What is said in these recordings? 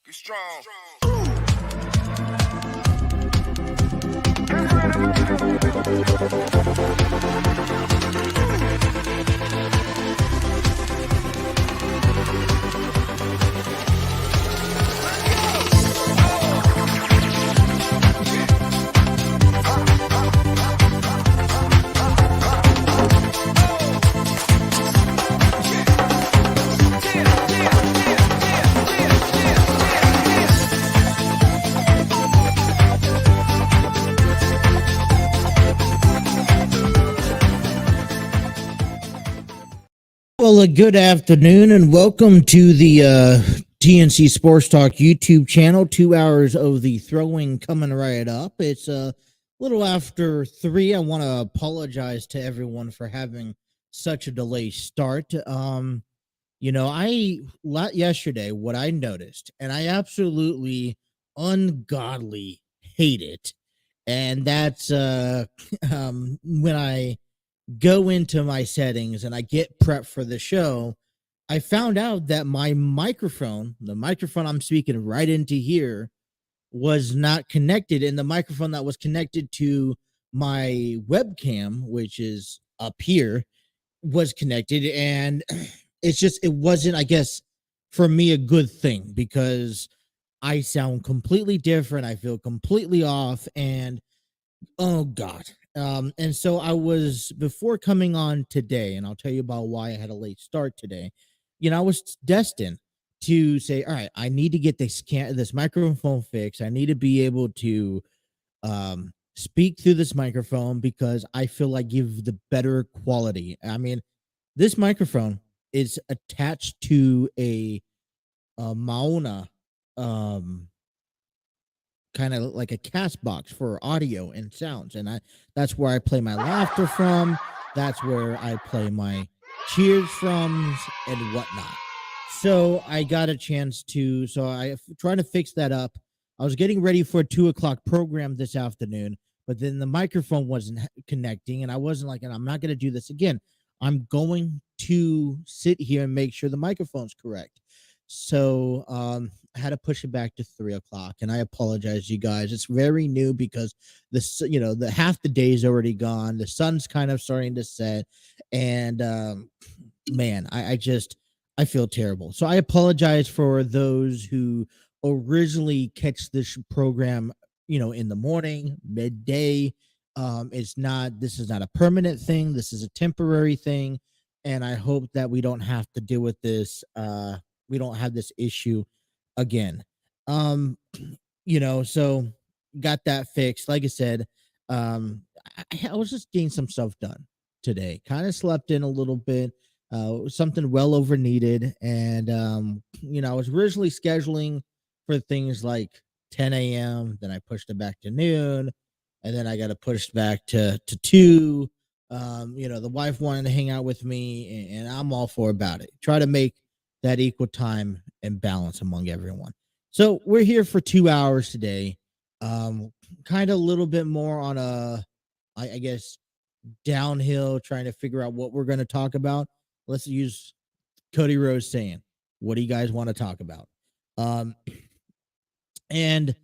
Be strong. Well, a good afternoon and welcome to the TNC Sports Talk YouTube channel. 2 hours of the throwing coming right up. It's a little after 3. I want to apologize to everyone for having such a delayed start. Yesterday, what I noticed, and I absolutely ungodly hate it, and that's when I go into my settings and I get prepped for the show, I found out that my microphone, the microphone I'm speaking right into here, was not connected. And the microphone that was connected to my webcam, which is up here, was connected. And it wasn't, I guess, for me, a good thing because I sound completely different. I feel completely off. And oh God. And so I was, before coming on today, and I'll tell you about why I had a late start today. I was destined to say, all right, I need to get this microphone fixed. I need to be able to speak through this microphone because I feel like give the better quality. I mean, this microphone is attached to a Mauna kind of like a cast box for audio and sounds, and that's where I play my laughter from. That's where I play my cheers from and whatnot. So I got a chance to, so I trying to fix that up. I was getting ready for a 2:00 program this afternoon, but then the microphone wasn't connecting, and I wasn't like, and I'm not going to do this again. I'm going to sit here and make sure the microphone's correct. So I had to push it back to 3:00, and I apologize, you guys. It's very new because the half the day is already gone. The sun's kind of starting to set, and man, I feel terrible. So I apologize for those who originally catch this program, in the morning, midday. This is not a permanent thing. This is a temporary thing, and I hope that we don't have to deal with this. We don't have this issue again. So got that fixed. Like I said, I was just getting some stuff done today. Kind of slept in a little bit. Something well over needed. And I was originally scheduling for things like 10 a.m. Then I pushed it back to noon, and then I got to push back to 2. The wife wanted to hang out with me, and I'm all for about it. Try to make that equal time and balance among everyone. So we're here for 2 hours today. Kind of a little bit more on I guess, downhill, trying to figure out what we're going to talk about. Let's use Cody Rose saying, what do you guys want to talk about? And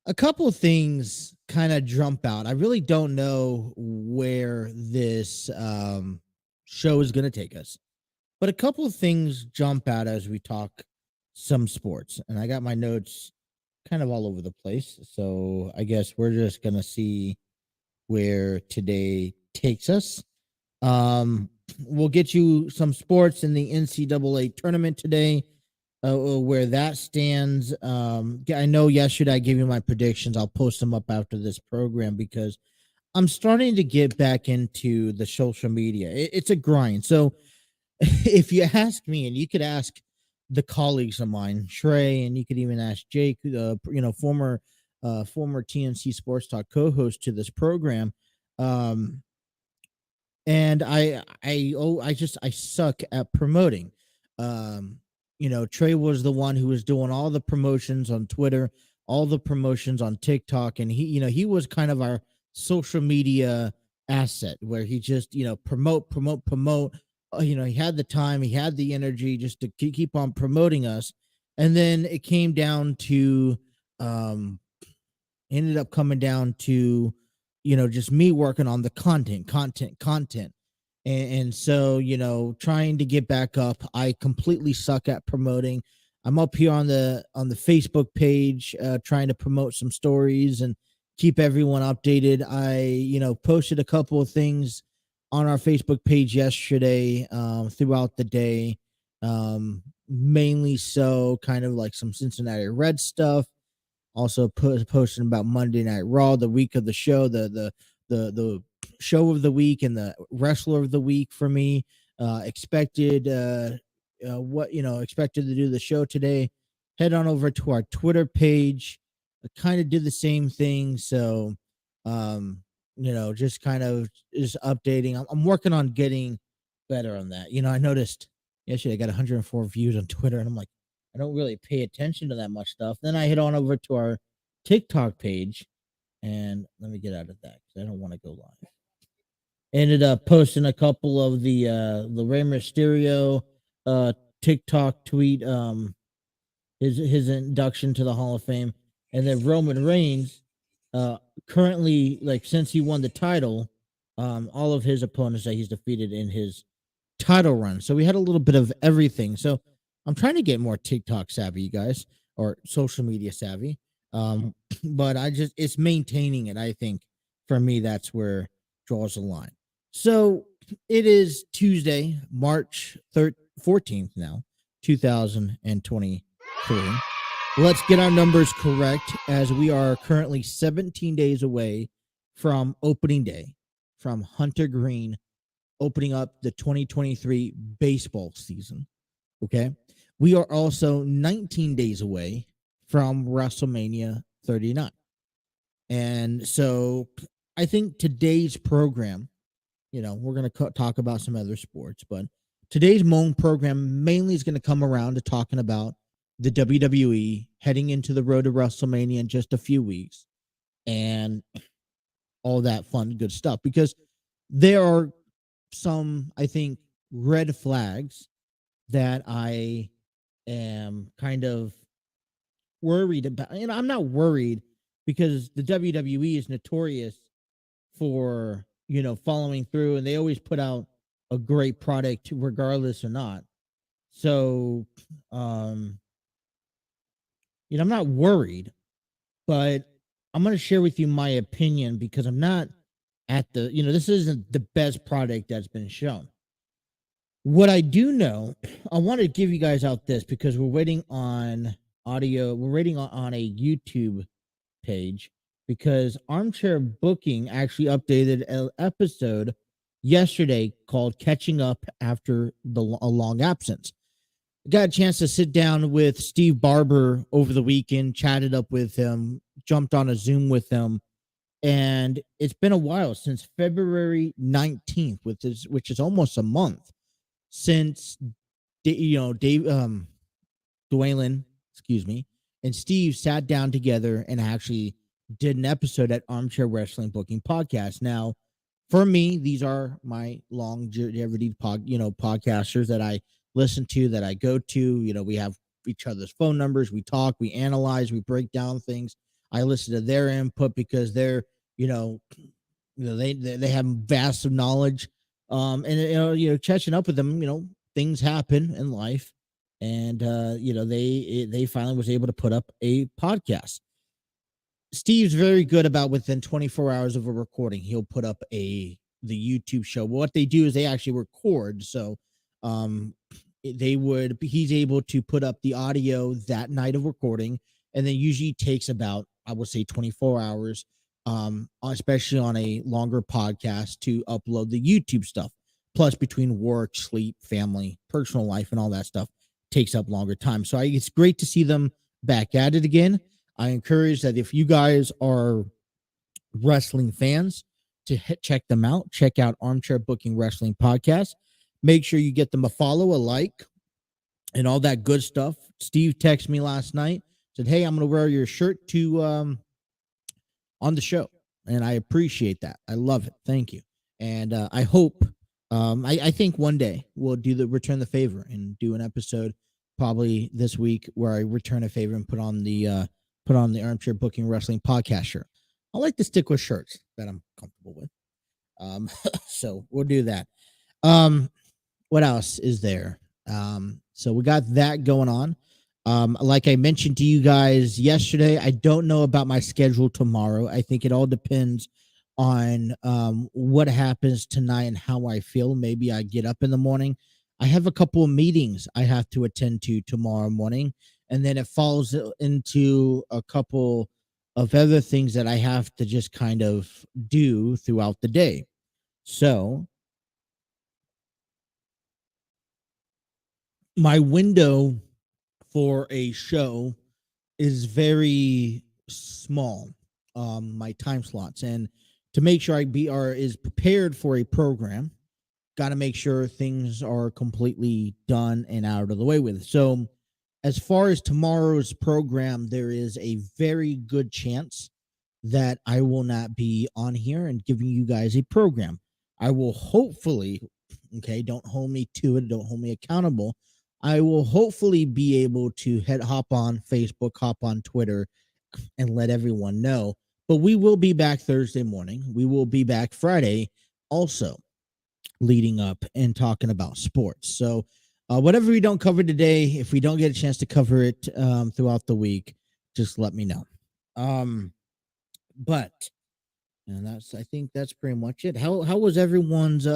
a couple of things kind of jump out. I really don't know where this show is going to take us. But a couple of things jump out as we talk some sports. And I got my notes kind of all over the place. So I guess we're just going to see where today takes us. We'll get you some sports in the NCAA tournament today, where that stands. I know yesterday I gave you my predictions. I'll post them up after this program because I'm starting to get back into the social media. It's a grind. So if you ask me, and you could ask the colleagues of mine, Trey, and you could even ask Jake, former TNC Sports Talk co-host to this program, and I suck at promoting. Trey was the one who was doing all the promotions on Twitter, all the promotions on TikTok, and he was kind of our social media asset where he just promote. He had the time, he had the energy just to keep on promoting us. And then it came down to, um, ended up coming down to, just me working on the content. And so, trying to get back up. I completely suck at promoting. I'm up here on the Facebook page, trying to promote some stories and keep everyone updated. I, posted a couple of things on our Facebook page yesterday, throughout the day. Mainly so kind of like some Cincinnati Red stuff, also posting about Monday Night Raw, the week of the show, the show of the week, and the wrestler of the week for me. Expected expected to do the show today. Head on over to our Twitter page. I kind of did the same thing, so just kind of just updating. I'm working on getting better on that. I noticed yesterday I got 104 views on Twitter, and I'm like, I don't really pay attention to that much stuff. Then I head on over to our TikTok page, and let me get out of that because I don't want to go live. Ended up posting a couple of the Rey Mysterio TikTok tweet, his induction to the Hall of Fame, and then Roman Reigns, uh, currently, like, since he won the title, all of his opponents that he's defeated in his title run. So we had a little bit of everything. So I'm trying to get more TikTok savvy, you guys, or social media savvy. But it's maintaining it. I think for me, that's where draws the line. So it is Tuesday, March 14th now, 2023. Let's get our numbers correct, as we are currently 17 days away from opening day, from Hunter Green opening up the 2023 baseball season. Okay. We are also 19 days away from WrestleMania 39. And so I think today's program, we're going to talk about some other sports, but today's program mainly is going to come around to talking about the WWE heading into the road to WrestleMania in just a few weeks and all that fun, good stuff, because there are some, I think, red flags that I am kind of worried about. And I'm not worried because the WWE is notorious for, following through, and they always put out a great product regardless or not. So, I'm not worried, but I'm going to share with you my opinion because I'm not at this isn't the best product that's been shown. What I do know, I want to give you guys out this because we're waiting on audio. We're waiting on a YouTube page because Armchair Booking actually updated an episode yesterday called Catching Up After a Long Absence. Got a chance to sit down with Steve Barber over the weekend, chatted up with him, jumped on a Zoom with him. And it's been a while since February 19th, which is almost a month since Dwayne, excuse me, and Steve sat down together and actually did an episode at Armchair Wrestling Booking Podcast. Now, for me, these are my longevity podcasters that I listen to, that I go to. We have each other's phone numbers, we talk, we analyze, we break down things. I listen to their input because they're, they have vast knowledge. And catching up with them, things happen in life, and they finally was able to put up a podcast. Steve's very good about within 24 hours of a recording, he'll put up the YouTube show. What they do is they actually record, so he's able to put up the audio that night of recording, and then usually takes about, I would say, 24 hours, especially on a longer podcast, to upload the YouTube stuff. Plus, between work, sleep, family, personal life, and all that stuff takes up longer time. So it's great to see them back at it again. I encourage that if you guys are wrestling fans, to check them out. Check out Armchair Booking Wrestling Podcast. Make sure you get them a follow, a like, and all that good stuff. Steve texted me last night, said, "Hey, I'm going to wear your shirt to on the show," and I appreciate that. I love it. Thank you. And I hope, I think one day we'll return the favor and do an episode probably this week where I return a favor and put on the Armchair Booking Wrestling podcast shirt. I like to stick with shirts that I'm comfortable with. So we'll do that. Um, what else is there? So we got that going on. Like I mentioned to you guys yesterday, I don't know about my schedule tomorrow. I think it all depends on what happens tonight and how I feel. Maybe I get up in the morning. I have a couple of meetings I have to attend to tomorrow morning, and then it falls into a couple of other things that I have to just kind of do throughout the day. So my window for a show is very small, my time slots, and to make sure I be are is prepared for a program, got to make sure things are completely done and out of the way with. So as far as tomorrow's program, there is a very good chance that I will not be on here and giving you guys a program. I will hopefully, okay, don't hold me to it, don't hold me accountable. I will hopefully be able to hop on Facebook, hop on Twitter, and let everyone know. But we will be back Thursday morning. We will be back Friday also, leading up and talking about sports. So whatever we don't cover today, if we don't get a chance to cover it throughout the week, just let me know. But and that's I think that's pretty much it. How was everyone's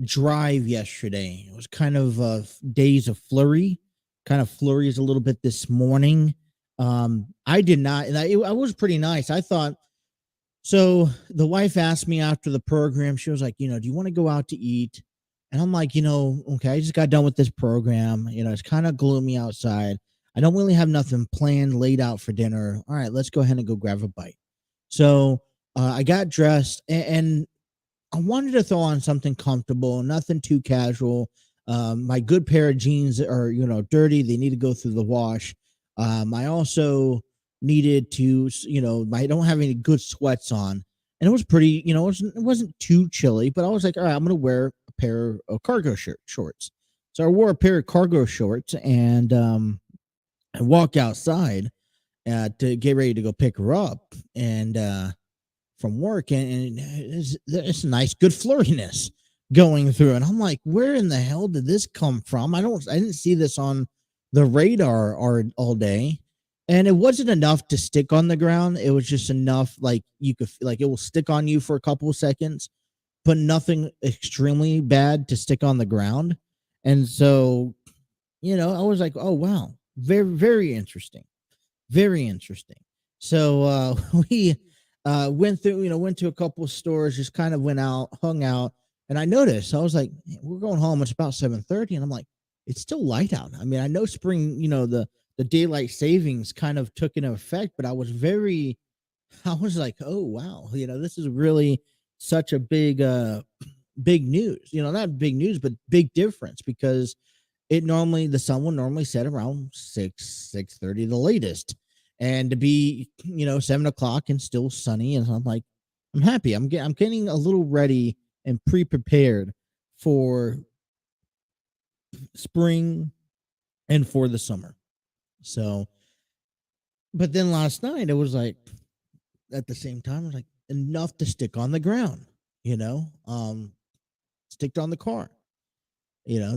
drive yesterday? It was kind of days of flurry, kind of flurries a little bit this morning. I did not, and I was pretty nice. I thought so. The wife asked me after the program. She was like, do you want to go out to eat? And I'm like, okay, I just got done with this program. It's kind of gloomy outside. I don't really have nothing planned, laid out for dinner. All right, let's go ahead and go grab a bite. So I got dressed and I wanted to throw on something comfortable, nothing too casual. My good pair of jeans are, dirty. They need to go through the wash. I also needed to, I don't have any good sweats on. And it was pretty, it wasn't too chilly, but I was like, all right, I'm going to wear a pair of cargo shorts. So I wore a pair of cargo shorts and I walked outside to get ready to go pick her up and from work, and it's a nice, good flurriness going through, and I'm like, where in the hell did this come from? I didn't see this on the radar all day, and it wasn't enough to stick on the ground. It was just enough, like you could like it will stick on you for a couple of seconds, but nothing extremely bad to stick on the ground. And so, I was like, oh wow, very very interesting. Very interesting. So we went through, went to a couple of stores, just kind of went out, hung out, and I noticed I was like, we're going home. It's about 7:30, and I'm like, it's still light out. I mean, I know spring, the daylight savings kind of took into effect, but I was I was like, oh wow, this is really such a big news. Not big news, but big difference because the sun will normally set around 6:30 the latest, and to be 7 o'clock and still sunny, and I'm like, I'm happy. I'm getting a little ready and pre-prepared for spring and for the summer. So, but then last night it was like, at the same time, it was like enough to stick on the ground, sticked on the car.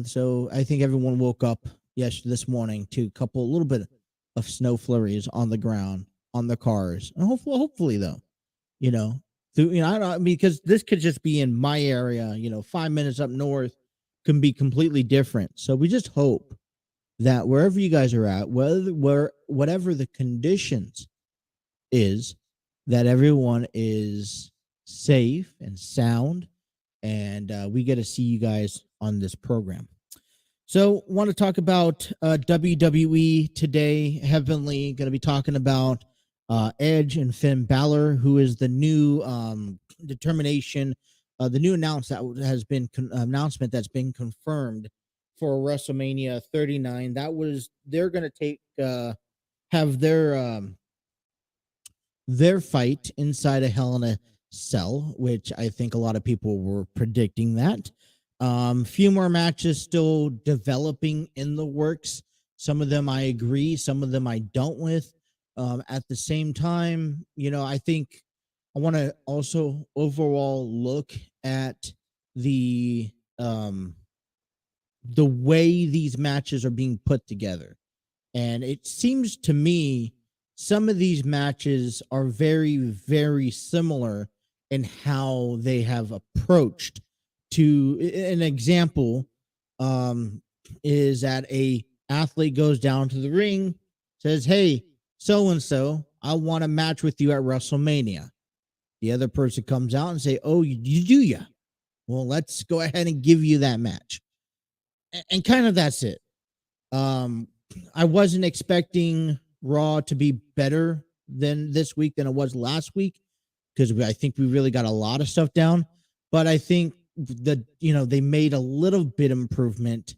So I think everyone woke up this morning to a little bit of snow flurries on the ground, on the cars, and hopefully though, I don't, because this could just be in my area. 5 minutes up north can be completely different. So we just hope that wherever you guys are at, whatever the conditions is, that everyone is safe and sound, and we get to see you guys on this program. So want to talk about WWE today. Heavenly going to be talking about Edge and Finn Balor, who is the new determination, the new announcement that's been confirmed for WrestleMania 39. They're going to have their fight inside a Hell in a Cell, which I think a lot of people were predicting that. Few more matches still developing in the works. Some of them I agree, some of them I don't with. At the same time, I think I want to also overall look at the um, the way these matches are being put together. And it seems to me some of these matches are very, very similar in how they have approached to an example is that a athlete goes down to the ring, says, "Hey, so and so, I want to match with you at WrestleMania." The other person comes out and say, "Oh, you do ya? Well, let's go ahead and give you that match." And kind of that's it. Um, I wasn't expecting Raw to be better than this week than it was last week because I think we really got a lot of stuff down. But I think that they made a little bit improvement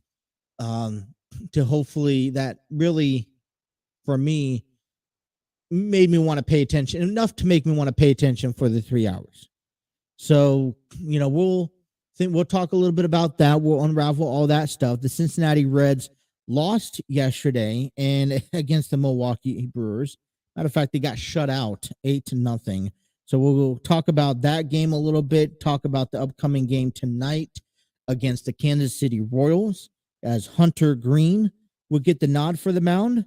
um, to hopefully that really for me made me want to pay attention enough to make me want to pay attention for the 3 hours. So, we'll talk a little bit about that. We'll unravel all that stuff. The Cincinnati Reds lost yesterday and against the Milwaukee Brewers. Matter of fact, they got shut out 8-0. So we'll talk about that game a little bit, talk about the upcoming game tonight against the Kansas City Royals as Hunter Green will get the nod for the mound.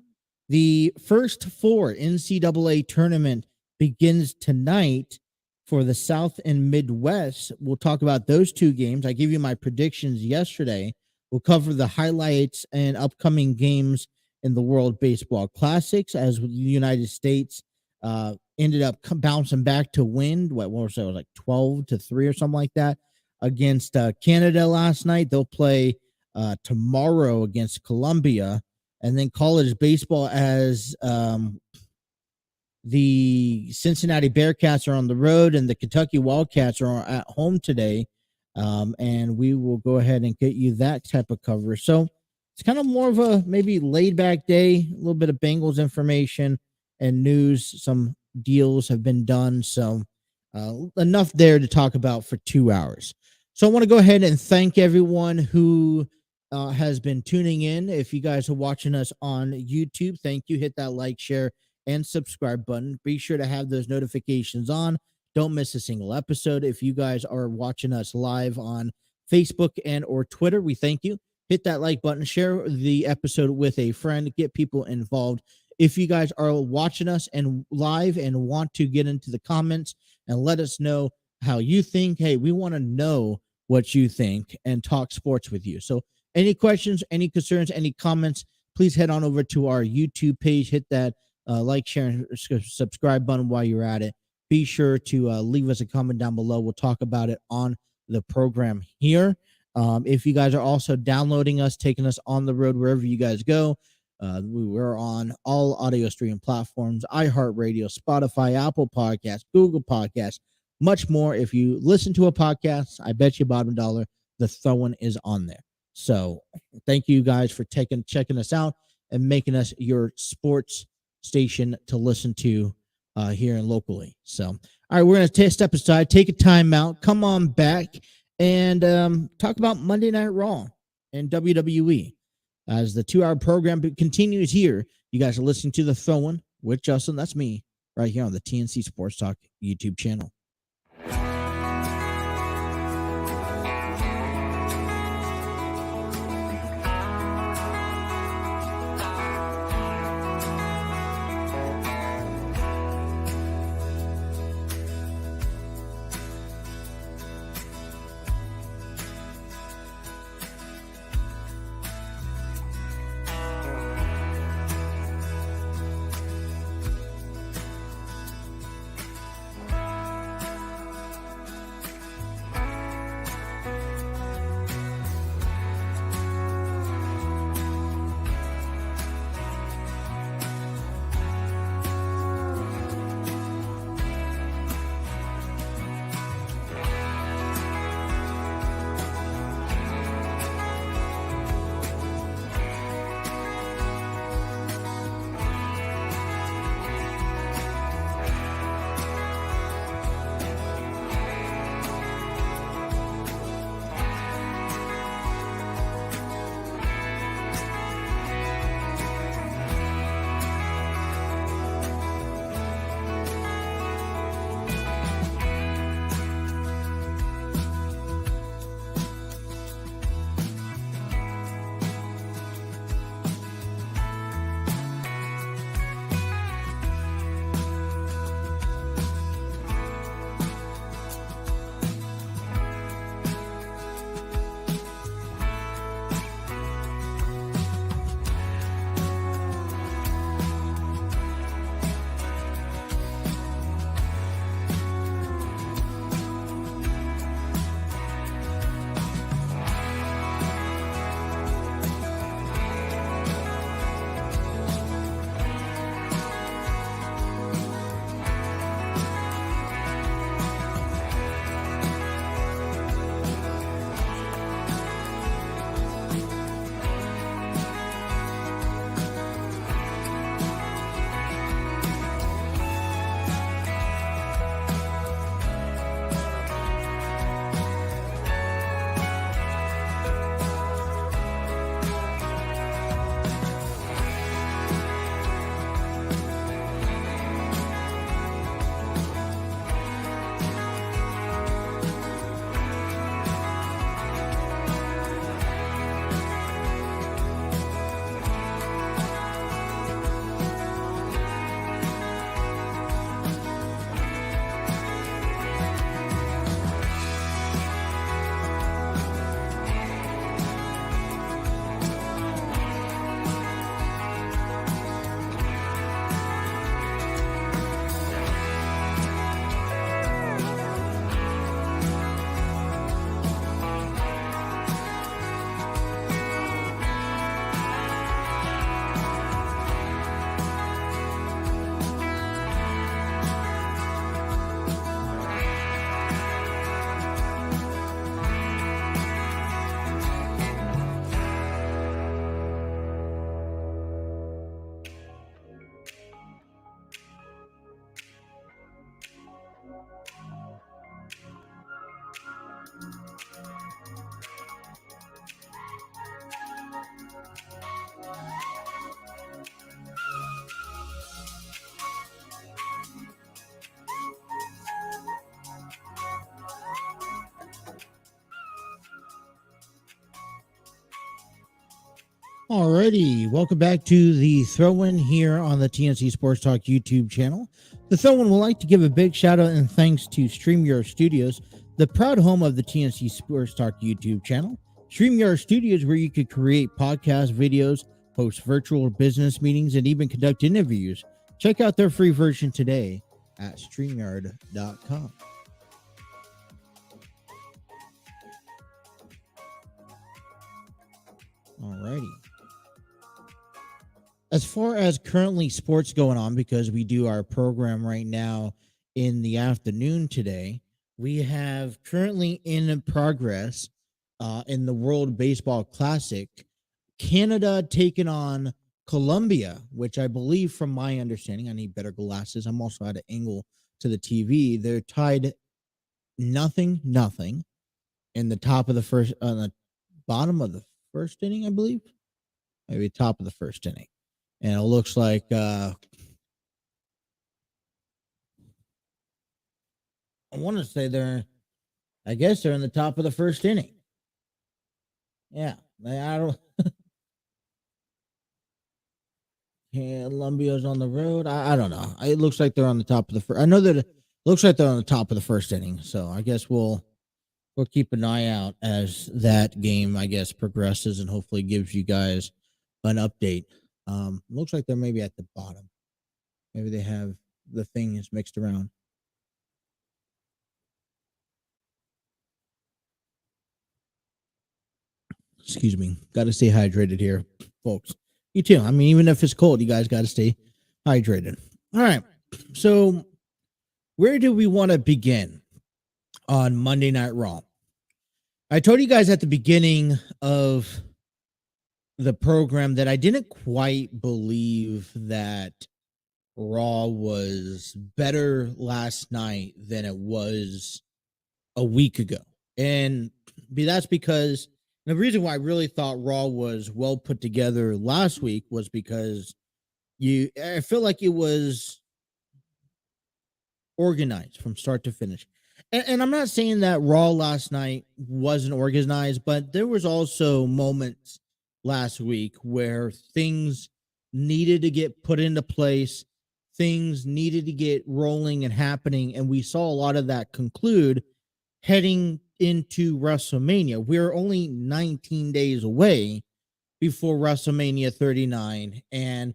The first four NCAA tournament begins tonight for the South and Midwest. We'll talk about those two games. I gave you my predictions yesterday. We'll cover the highlights and upcoming games in the World Baseball Classics as the United States ended up bouncing back to win. What was it? Like 12-3 or something like that against Canada last night. They'll play tomorrow against Colombia. And then college baseball as the Cincinnati Bearcats are on the road and the Kentucky Wildcats are at home today. And we will go ahead and get you that type of cover. So it's kind of more of a maybe laid back day, a little bit of Bengals information and news. Some deals have been done. So enough there to talk about for 2 hours. So I want to go ahead and thank everyone who has been tuning in. If you guys are watching us on YouTube, thank you. Hit that like, share, and subscribe button. Be sure to have those notifications on. Don't miss a single episode. If you guys are watching us live on Facebook and or Twitter, we thank you. Hit that like button, share the episode with a friend, get people involved. If you guys are watching us and live and want to get into the comments and let us know how you think, hey, we want to know what you think and talk sports with you. So any questions, any concerns, any comments, please head on over to our YouTube page. Hit that like, share, and subscribe button while you're at it. Be sure to leave us a comment down below. We'll talk about it on the program here. If you guys are also downloading us, taking us on the road, wherever you guys go, we're on all audio streaming platforms, iHeartRadio, Spotify, Apple Podcasts, Google Podcasts, much more. If you listen to a podcast, I bet you bottom dollar, the Throwin is on there. So thank you guys for checking us out and making us your sports station to listen to here and locally. So, all right, we're going to step aside, take a time out, come on back, and talk about Monday Night Raw and WWE as the 2 hour program continues here. You guys are listening to The Throwin with Justin. That's me right here on the TNC Sports Talk YouTube channel. Alrighty, welcome back to the throw-in here on the TNC Sports Talk YouTube channel. The throw-in would like to give a big shout out and thanks to StreamYard Studios, the proud home of the TNC Sports Talk YouTube channel. StreamYard Studios, where you could create podcast videos, host virtual business meetings, and even conduct interviews. Check out their free version today at StreamYard.com. Alrighty. As far as currently sports going on, because we do our program right now in the afternoon today, we have currently in progress in the World Baseball Classic, Canada taking on Colombia, which I believe, from my understanding, I need better glasses. I'm also at an angle to the TV. They're tied 0-0 in the top of the first, on the bottom of the first inning, I believe, maybe top of the first inning. And it looks like I want to say I guess they're in the top of the first inning. Yeah, I don't. Columbia's on the road. I don't know. It looks like they're on the top of the first. I know that it looks like they're on the top of the first inning. So I guess we'll keep an eye out as that game, I guess, progresses and hopefully gives you guys an update. Looks like they're maybe at the bottom. Maybe they have the thing is mixed around. Excuse me. Got to stay hydrated here, folks. You too. I mean, even if it's cold, you guys got to stay hydrated. All right. So, where do we want to begin on Monday Night Raw? I told you guys at the beginning of the program that I didn't quite believe that Raw was better last night than it was a week ago. And that's because the reason why I really thought Raw was well put together last week was because I feel like it was organized from start to finish. And I'm not saying that Raw last night wasn't organized, but there was also moments last week where things needed to get put into place, things needed to get rolling and happening, and we saw a lot of that conclude heading into WrestleMania. We're only 19 days away before WrestleMania 39, and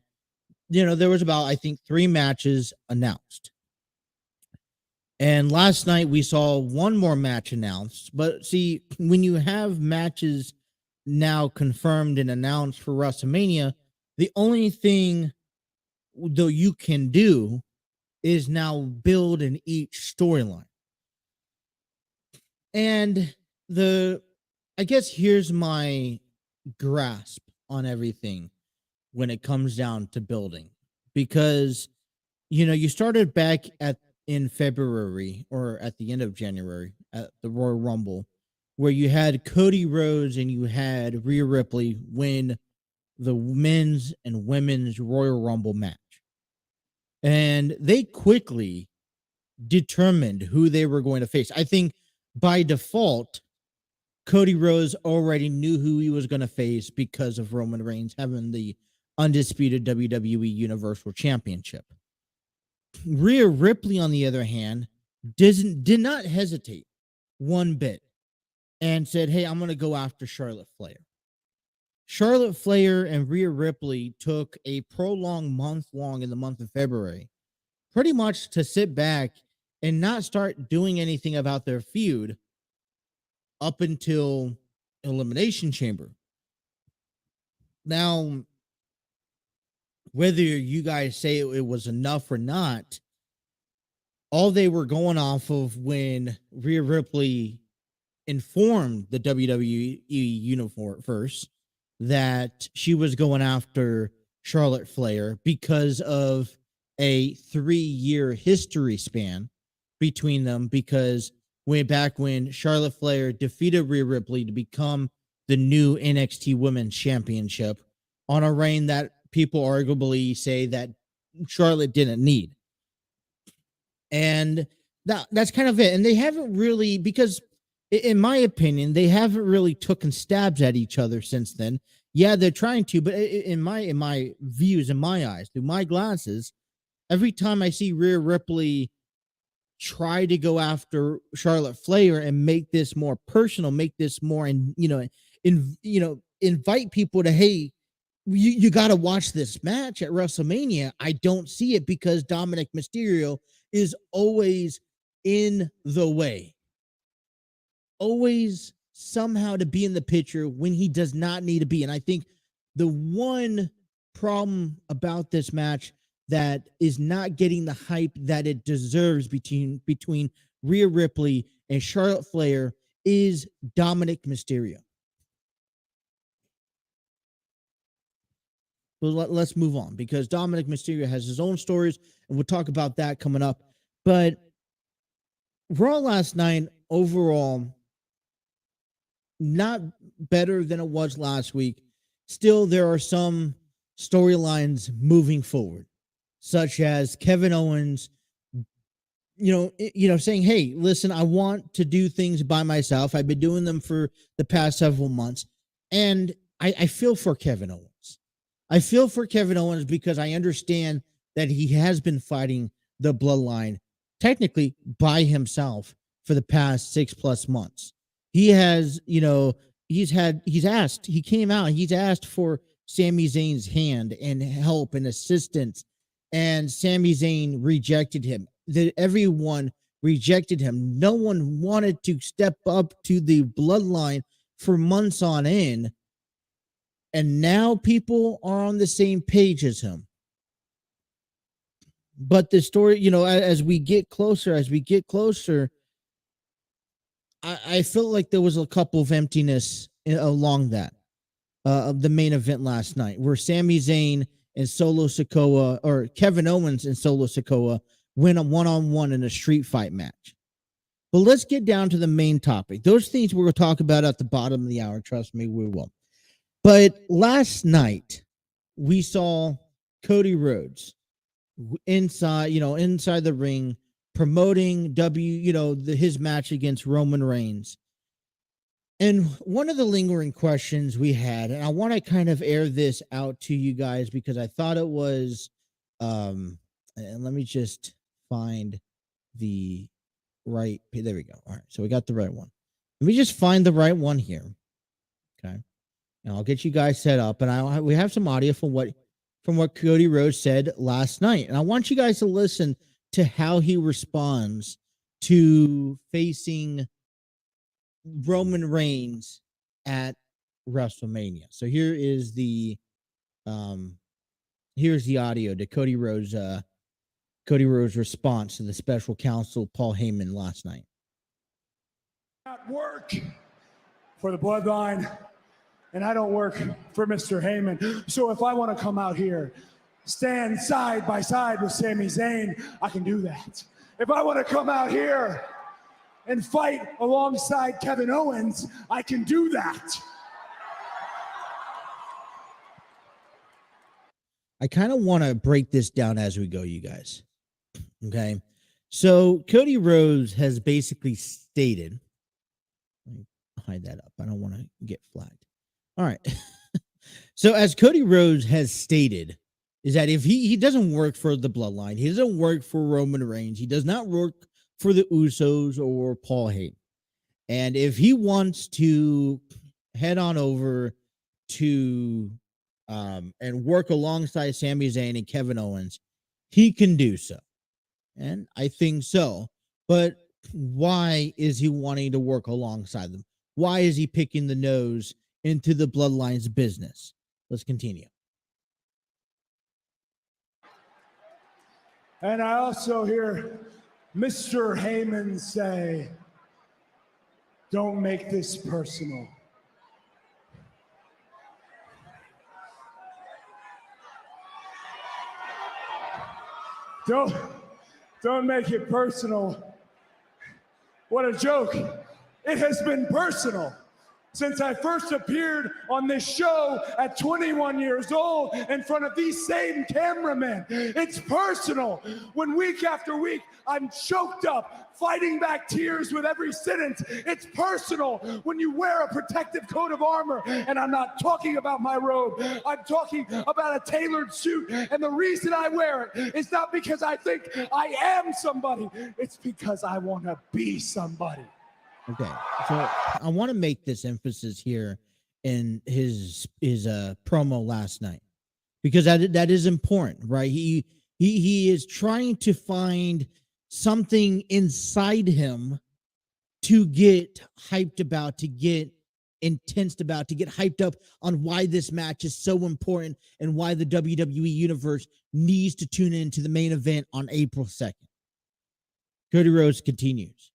there was about, I think, 3 matches announced. And last night we saw one more match announced. But see, when you have matches now confirmed and announced for WrestleMania, the only thing though you can do is now build in each storyline. And I guess here's my grasp on everything when it comes down to building, because you started back in February or at the end of January at the Royal Rumble, where you had Cody Rhodes and you had Rhea Ripley win the men's and women's Royal Rumble match. And they quickly determined who they were going to face. I think by default, Cody Rhodes already knew who he was going to face because of Roman Reigns having the undisputed WWE Universal Championship. Rhea Ripley, on the other hand, did not hesitate one bit and said, hey, I'm going to go after Charlotte Flair. Charlotte Flair and Rhea Ripley took a prolonged month-long in the month of February, pretty much to sit back and not start doing anything about their feud up until Elimination Chamber. Now, whether you guys say it was enough or not, all they were going off of when Rhea Ripley informed the WWE Universe that she was going after Charlotte Flair because of a 3-year history span between them, because way back when Charlotte Flair defeated Rhea Ripley to become the new NXT Women's Championship on a reign that people arguably say that Charlotte didn't need. And that's kind of it. And they haven't really, because in my opinion, they haven't really taken stabs at each other since then. Yeah, they're trying to, but in my views, in my eyes, through my glasses, every time I see Rhea Ripley try to go after Charlotte Flair and make this more personal, make this more, and invite people to, hey, you got to watch this match at WrestleMania. I don't see it because Dominic Mysterio is always in the way, always somehow to be in the picture when he does not need to be. And I think the one problem about this match that is not getting the hype that it deserves between Rhea Ripley and Charlotte Flair is Dominic Mysterio. Well, let's move on because Dominic Mysterio has his own stories, and we'll talk about that coming up. But Raw last night, overall, not better than it was last week. Still, there are some storylines moving forward, such as Kevin Owens, saying, "Hey, listen, I want to do things by myself. I've been doing them for the past several months, and I feel for Kevin Owens. I feel for Kevin Owens because I understand that he has been fighting the bloodline technically by himself for the past 6+ months. He has, he's asked, he came out, he's asked for Sami Zayn's hand and help and assistance, and Sami Zayn rejected him. Everyone rejected him. No one wanted to step up to the bloodline for months on end. And now people are on the same page as him. But the story, as we get closer, I felt like there was a couple of emptiness along that of the main event last night, where Sami Zayn and Solo Sikoa, or Kevin Owens and Solo Sikoa, win a one-on-one in a street fight match. But let's get down to the main topic. Those things we're going to talk about at the bottom of the hour. Trust me, we will. But last night, we saw Cody Rhodes inside the ring promoting his match against Roman Reigns. And one of the lingering questions we had, and I want to kind of air this out to you guys because I thought it was, and let me just find the right, there we go. All right, so we got the right one. Let me just find the right one here. Okay. And I'll get you guys set up, and we have some audio from what Cody Rhodes said last night, and I want you guys to listen to how he responds to facing Roman Reigns at WrestleMania. So here's the audio to Cody Rhodes' response to the special counsel Paul Heyman last night. Not work for the bloodline. And I don't work for Mr. Heyman. So if I want to come out here, stand side by side with Sami Zayn, I can do that. If I want to come out here and fight alongside Kevin Owens, I can do that. I kind of want to break this down as we go, you guys. Okay. So Cody Rhodes has basically stated, let me hide that up. I don't want to get flagged. All right. So as Cody Rhodes has stated, is that if he doesn't work for the bloodline, he doesn't work for Roman Reigns, he does not work for the Usos or Paul Heyman. And if he wants to head on over to and work alongside Sami Zayn and Kevin Owens, he can do so. And I think so. But why is he wanting to work alongside them? Why is he picking the nose into the bloodline's business? Let's continue. And I also hear Mr. Heyman say, don't make this personal. Don't make it personal. What a joke. It has been personal since I first appeared on this show at 21 years old in front of these same cameramen. It's personal when week after week I'm choked up, fighting back tears with every sentence. It's personal when you wear a protective coat of armor, and I'm not talking about my robe. I'm talking about a tailored suit, and the reason I wear it is not because I think I am somebody. It's because I want to be somebody. Okay, so I want to make this emphasis here in his promo last night, because that is important, right? He is trying to find something inside him to get hyped about, to get intense about, to get hyped up on why this match is so important and why the WWE Universe needs to tune into the main event on April 2nd. Cody Rhodes continues.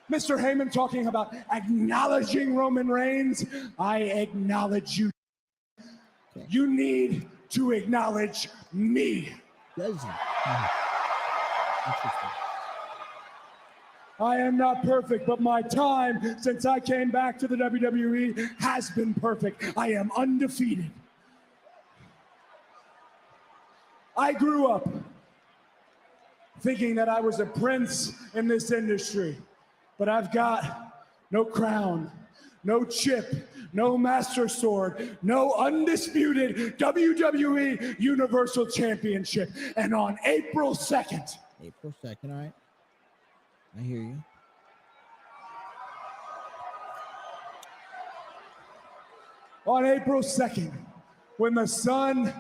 Mr. Heyman talking about acknowledging Roman Reigns. I acknowledge you. Okay. You need to acknowledge me. Does he? Interesting. I am not perfect, but my time since I came back to the WWE has been perfect. I am undefeated. I grew up thinking that I was a prince in this industry. But I've got no crown, no chip, no master sword, no undisputed WWE Universal Championship. And on April 2nd. April 2nd, all right. I hear you. On April 2nd, when the sun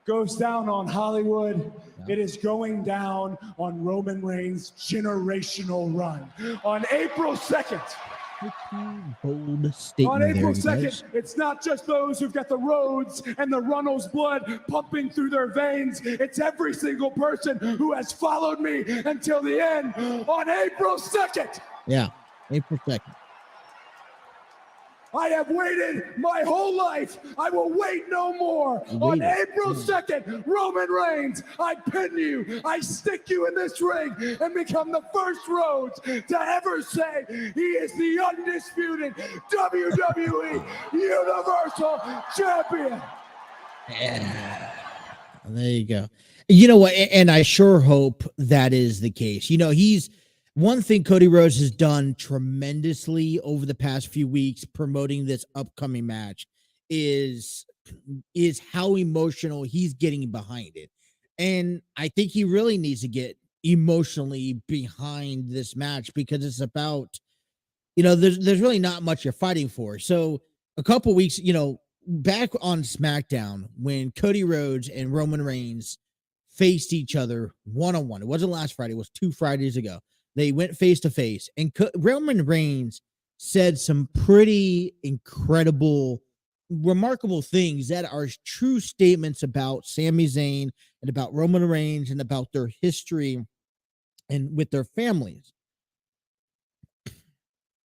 goes down on Hollywood, it is going down on Roman Reigns' generational run. On April 2nd. Bold statement. On April 2nd, it's not just those who've got the Rhodes and the Runnels blood pumping through their veins. It's every single person who has followed me until the end. On April 2nd. Yeah, April 2nd. I have waited my whole life. I will wait no more. On April 2nd, Roman Reigns, I pin you. I stick you in this ring and become the first Rhodes to ever say he is the undisputed WWE Universal Champion. Yeah. There you go. You know what? And I sure hope that is the case. You know, one thing Cody Rhodes has done tremendously over the past few weeks promoting this upcoming match is how emotional he's getting behind it. And I think he really needs to get emotionally behind this match, because it's about, you know, there's really not much you're fighting for. So a couple weeks, you know, back on SmackDown, when Cody Rhodes and Roman Reigns faced each other one-on-one, it wasn't last Friday, it was 2 Fridays ago. They went face to face, and Roman Reigns said some pretty incredible, remarkable things that are true statements about Sami Zayn and about Roman Reigns and about their history and with their families.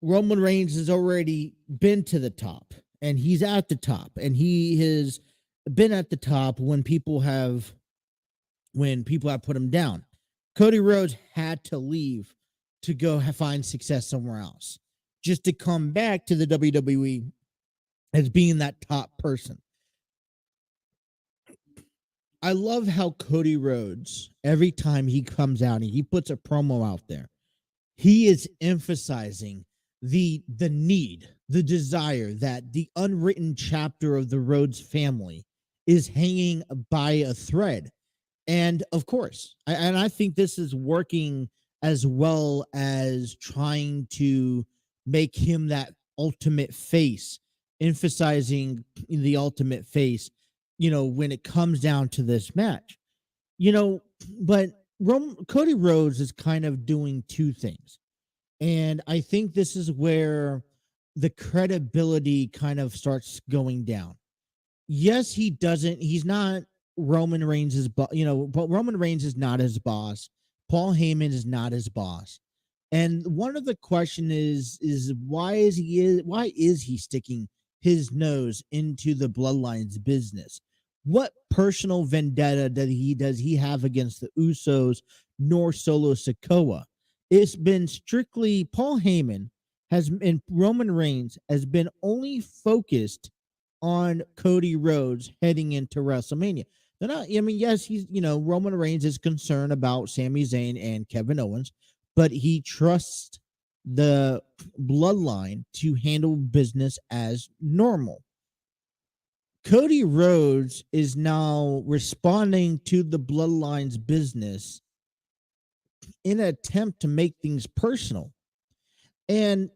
Roman Reigns has already been to the top, and he's at the top, and he has been at the top when people have put him down. Cody Rhodes had to leave to go find success somewhere else, just to come back to the WWE as being that top person. I love how Cody Rhodes, every time he comes out and he puts a promo out there, he is emphasizing the need, the desire that the unwritten chapter of the Rhodes family is hanging by a thread. And of course, I think this is working as well as trying to make him that ultimate face, emphasizing the ultimate face, you know, when it comes down to this match, you know. But Cody Rhodes is kind of doing two things. And I think this is where the credibility kind of starts going down. Yes, he's not Roman Reigns' boss, you know, but Roman Reigns is not his boss. Paul Heyman is not his boss. And one of the question is why is he sticking his nose into the Bloodline's business? What personal vendetta does he have against the Usos nor Solo Sikoa? It's been strictly Paul Heyman and Roman Reigns has been only focused on Cody Rhodes heading into WrestleMania. They're not, I mean, yes, Roman Reigns is concerned about Sami Zayn and Kevin Owens, but he trusts the bloodline to handle business as normal. Cody Rhodes is now responding to the bloodline's business in an attempt to make things personal. And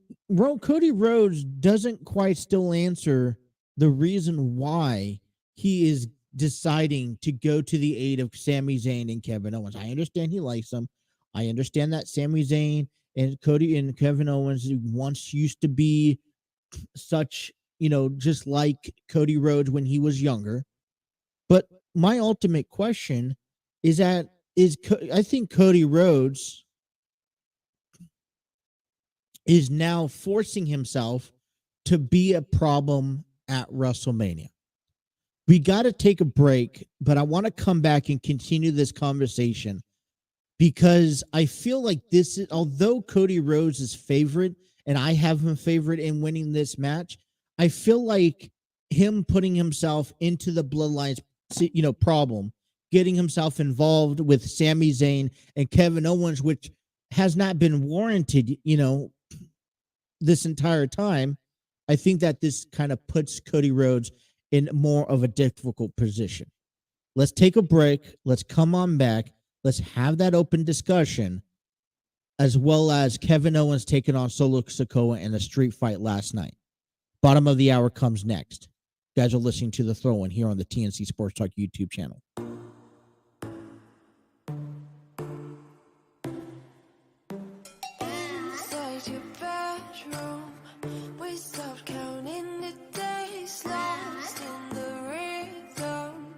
Cody Rhodes doesn't quite still answer the reason why he is deciding to go to the aid of Sami Zayn and Kevin Owens. I understand he likes them. I understand that Sami Zayn and Cody and Kevin Owens once used to be such, just like Cody Rhodes when he was younger. But my ultimate question is I think Cody Rhodes is now forcing himself to be a problem at WrestleMania. We got to take a break, but I want to come back and continue this conversation because I feel like this is, although Cody Rhodes is favorite and I have him favorite in winning this match, I feel like him putting himself into the bloodlines, problem, getting himself involved with Sami Zayn and Kevin Owens, which has not been warranted, this entire time. I think that this kind of puts Cody Rhodes in more of a difficult position. Let's take a break. Let's come on back. Let's have that open discussion, as well as Kevin Owens taking on Solo Sikoa in a street fight last night. Bottom of the hour comes next. You guys are listening to The Throw-In here on the TNC Sports Talk YouTube channel. Inside your bedroom, we stopped counting the days, lost in the rhythm.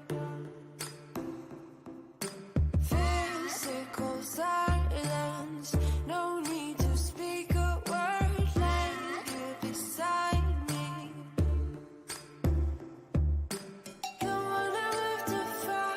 Physical silence, no need to speak a word, laying here beside me. The one I live to fight.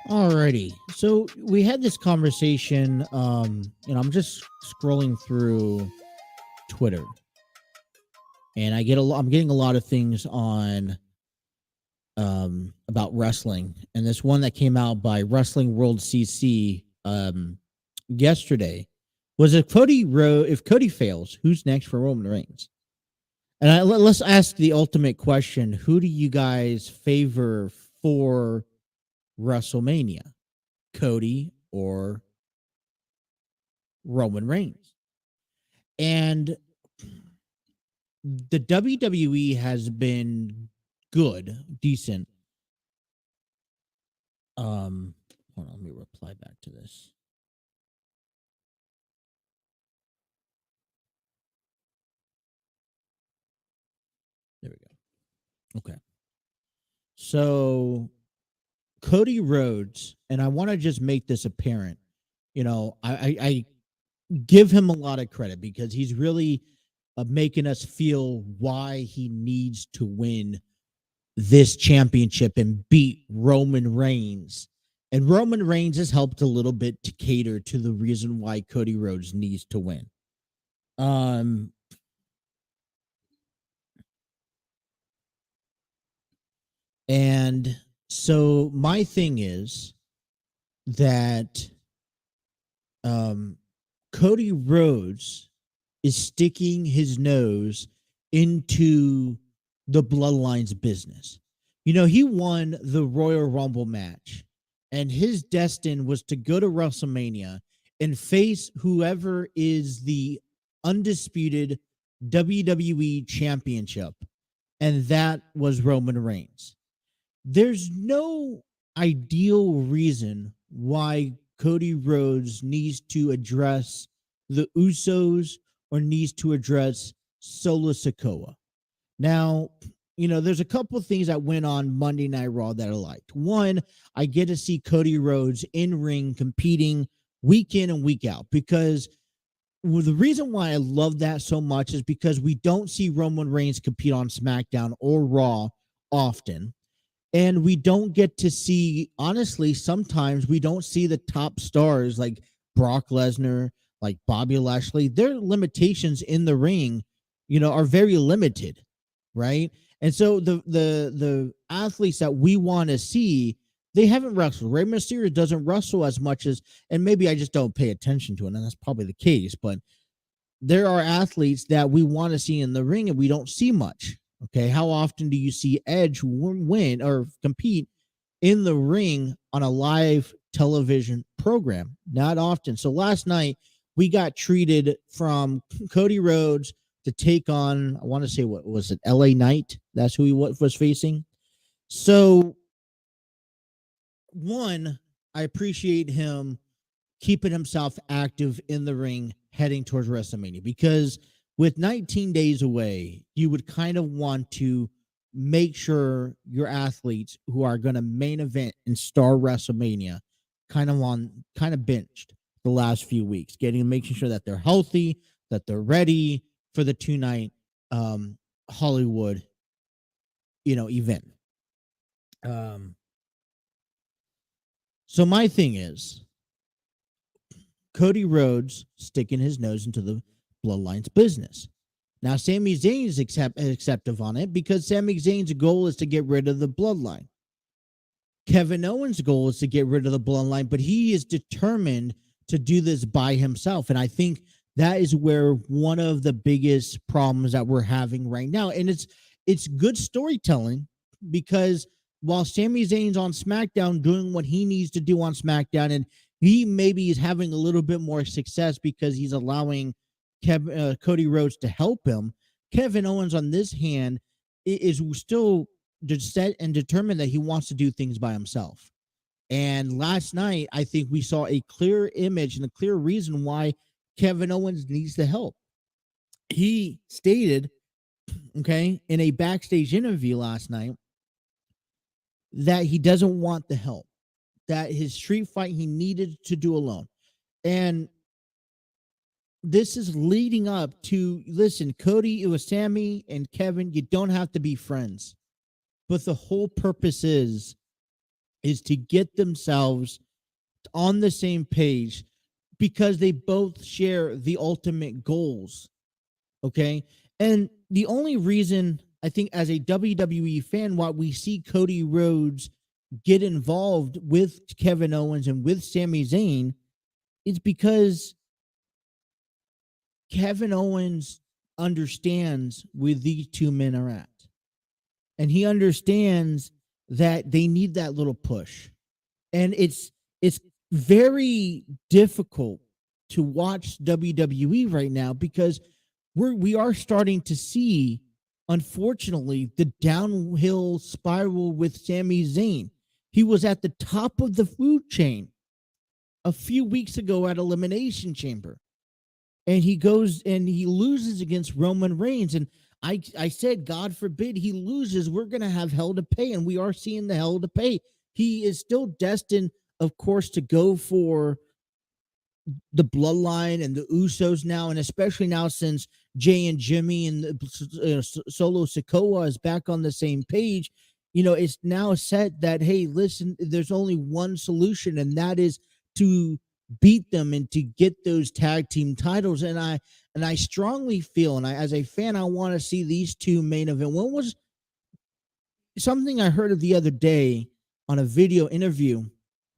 Alrighty. So we had this conversation. I'm just scrolling through Twitter, and I'm getting a lot of things on about wrestling, and this one that came out by Wrestling World CC yesterday was if Cody fails, who's next for Roman Reigns? And let's ask the ultimate question: who do you guys favor for WrestleMania, Cody or Roman Reigns? And the WWE has been decent. Hold on, let me reply back to this. There we go. Okay. So Cody Rhodes, and I want to just make this apparent. I give him a lot of credit because he's really making us feel why he needs to win this championship and beat Roman Reigns. And Roman Reigns has helped a little bit to cater to the reason why Cody Rhodes needs to win. And so my thing is that Cody Rhodes is sticking his nose into the Bloodline's business. He won the Royal Rumble match, and his destiny was to go to WrestleMania and face whoever is the undisputed WWE championship, and that was Roman Reigns. There's no ideal reason why Cody Rhodes needs to address the Usos or needs to address Solo Sikoa. Now, there's a couple of things that went on Monday Night Raw that I liked. One, I get to see Cody Rhodes in ring competing week in and week out, because the reason why I love that so much is because we don't see Roman Reigns compete on SmackDown or Raw often. And we don't get to see, honestly, sometimes we don't see the top stars like Brock Lesnar, like Bobby Lashley. Their limitations in the ring, are very limited, right? And so the athletes that we want to see, they haven't wrestled. Rey Mysterio doesn't wrestle as much as, and maybe I just don't pay attention to it, and that's probably the case, but there are athletes that we want to see in the ring and we don't see much. Okay, how often do you see Edge win or compete in the ring on a live television program? Not often. So last night we got treated from Cody Rhodes to take on, I want to say, what was it, LA Knight? That's who he was facing. So one, I appreciate him keeping himself active in the ring heading towards WrestleMania, because with 19 days away, you would kind of want to make sure your athletes who are going to main event and star WrestleMania kind of benched the last few weeks, making sure that they're healthy, that they're ready for the 2-night Hollywood, event. So my thing is Cody Rhodes sticking his nose into the Bloodline's business. Now, Sami Zayn is acceptive on it because Sami Zayn's goal is to get rid of the Bloodline. Kevin Owens' goal is to get rid of the Bloodline, but he is determined to do this by himself. And I think that is where one of the biggest problems that we're having right now. And it's good storytelling, because while Sami Zayn's on SmackDown doing what he needs to do on SmackDown, and he maybe is having a little bit more success because he's allowing Cody Rhodes to help him, Kevin Owens on this hand is still set and determined that he wants to do things by himself. And last night, I think we saw a clear image and a clear reason why Kevin Owens needs the help. He stated, in a backstage interview last night, that he doesn't want the help, that his street fight he needed to do alone. And this is leading up to, listen, Cody, it was Sammy and Kevin. You don't have to be friends, but the whole purpose is to get themselves on the same page because they both share the ultimate goals. Okay. And the only reason I think as a WWE fan, why we see Cody Rhodes get involved with Kevin Owens and with Sami Zayn is because Kevin Owens understands where these two men are at. And he understands that they need that little push. And it's very difficult to watch WWE right now because we are starting to see, unfortunately, the downhill spiral with Sami Zayn. He was at the top of the food chain a few weeks ago at Elimination Chamber. And he goes and he loses against Roman Reigns. And I said, God forbid he loses, we're going to have hell to pay. And we are seeing the hell to pay. He is still destined, of course, to go for the bloodline and the Usos now, and especially now since Jay and Jimmy and Solo Sikoa is back on the same page. It's now said that, hey, listen, there's only one solution, and that is to beat them and to get those tag team titles. And I strongly feel, and as a fan, I want to see these two main event. One was something I heard of the other day on a video interview.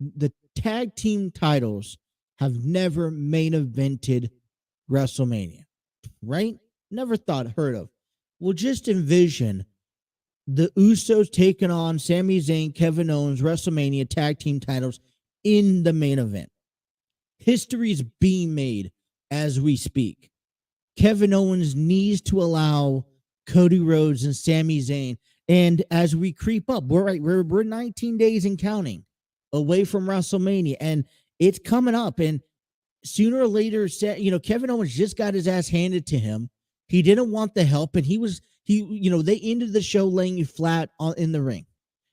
The tag team titles have never main evented WrestleMania, right? Never heard of. Well, just envision the Usos taking on Sami Zayn, Kevin Owens, WrestleMania tag team titles in the main event. History is being made as we speak. Kevin Owens needs to allow Cody Rhodes and Sami Zayn. And as we creep up, we're 19 days and counting away from WrestleMania, and it's coming up. And sooner or later, Kevin Owens just got his ass handed to him. He didn't want the help, and they ended the show laying you flat in the ring.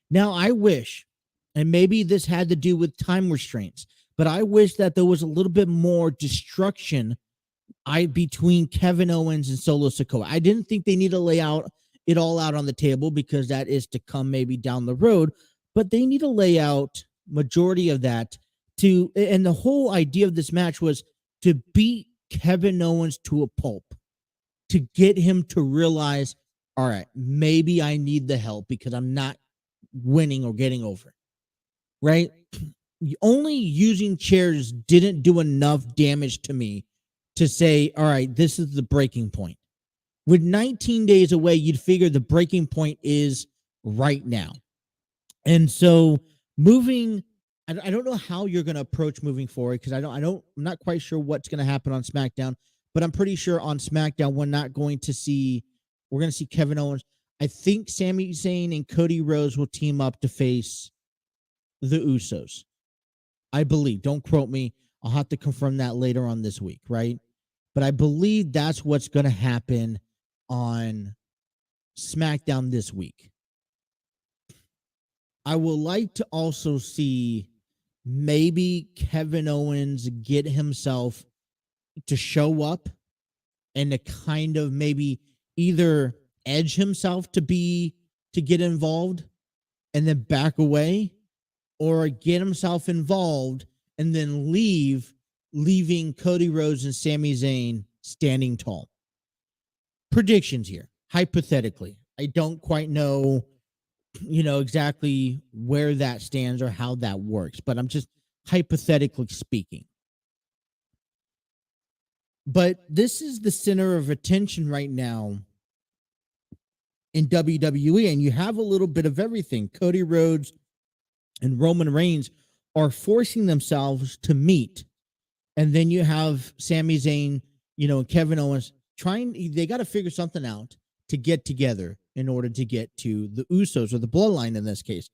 Now, I wish, and maybe this had to do with time restraints, but I wish that there was a little bit more destruction between Kevin Owens and Solo Sikoa. I didn't think they need to lay it all out on the table because that is to come maybe down the road, but they need to lay out majority of that and the whole idea of this match was to beat Kevin Owens to a pulp, to get him to realize, all right, maybe I need the help because I'm not winning or getting over, right? Only using chairs didn't do enough damage to me to say, all right, this is the breaking point. With 19 days away, you'd figure the breaking point is right now. And so I don't know how you're going to approach moving forward because I'm not quite sure what's going to happen on SmackDown, but I'm pretty sure on SmackDown we're going to see Kevin Owens. I think Sami Zayn and Cody Rhodes will team up to face the Usos. I believe. Don't quote me. I'll have to confirm that later on this week, right? But I believe that's what's going to happen on SmackDown this week. I would like to also see maybe Kevin Owens get himself to show up and to kind of maybe either edge himself to get involved and then back away, or get himself involved and then leaving Cody Rhodes and Sami Zayn standing tall. Predictions here, hypothetically. I don't quite know, exactly where that stands or how that works, but I'm just hypothetically speaking. But this is the center of attention right now in WWE, and you have a little bit of everything. Cody Rhodes and Roman Reigns are forcing themselves to meet. And then you have Sami Zayn, and Kevin Owens they got to figure something out to get together in order to get to the Usos, or the bloodline in this case.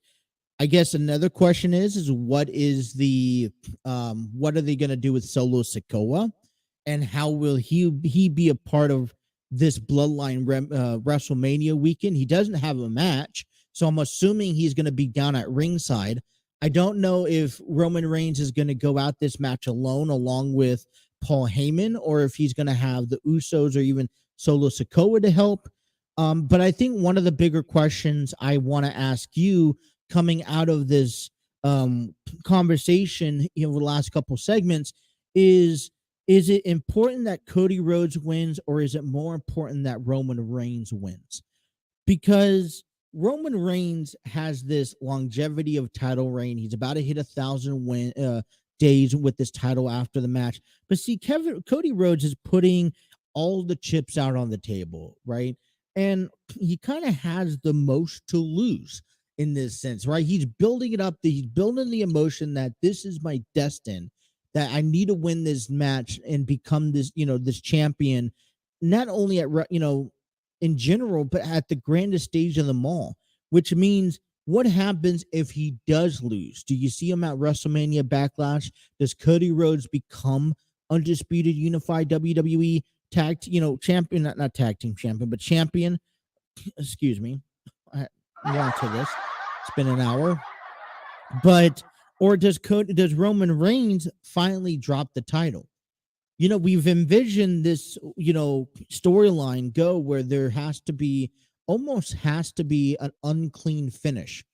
I guess another question is what is what are they going to do with Solo Sikoa, and how will he be a part of this bloodline WrestleMania weekend? He doesn't have a match, so I'm assuming he's going to be down at ringside. I don't know if Roman Reigns is going to go out this match alone, along with Paul Heyman or if he's going to have the Usos or even Solo Sikoa to help. But I think one of the bigger questions I want to ask you coming out of this conversation, the last couple segments is it important that Cody Rhodes wins or is it more important that Roman Reigns wins? Because Roman Reigns has this longevity of title reign. He's about to hit 1,000 days with this title after the match. But see, Cody Rhodes is putting all the chips out on the table, right? And he kind of has the most to lose in this sense, right? He's building it up. He's building the emotion that this is my destiny, that I need to win this match and become this, this champion, not only at, in general, but at the grandest stage of them all, which means what happens if he does lose? Do you see him at WrestleMania Backlash? Does Cody Rhodes become undisputed unified WWE champion, not tag team champion, but champion? Excuse me. I'm on to this. It's been an hour. Or does Roman Reigns finally drop the title? We've envisioned this, storyline go where there almost has to be an unclean finish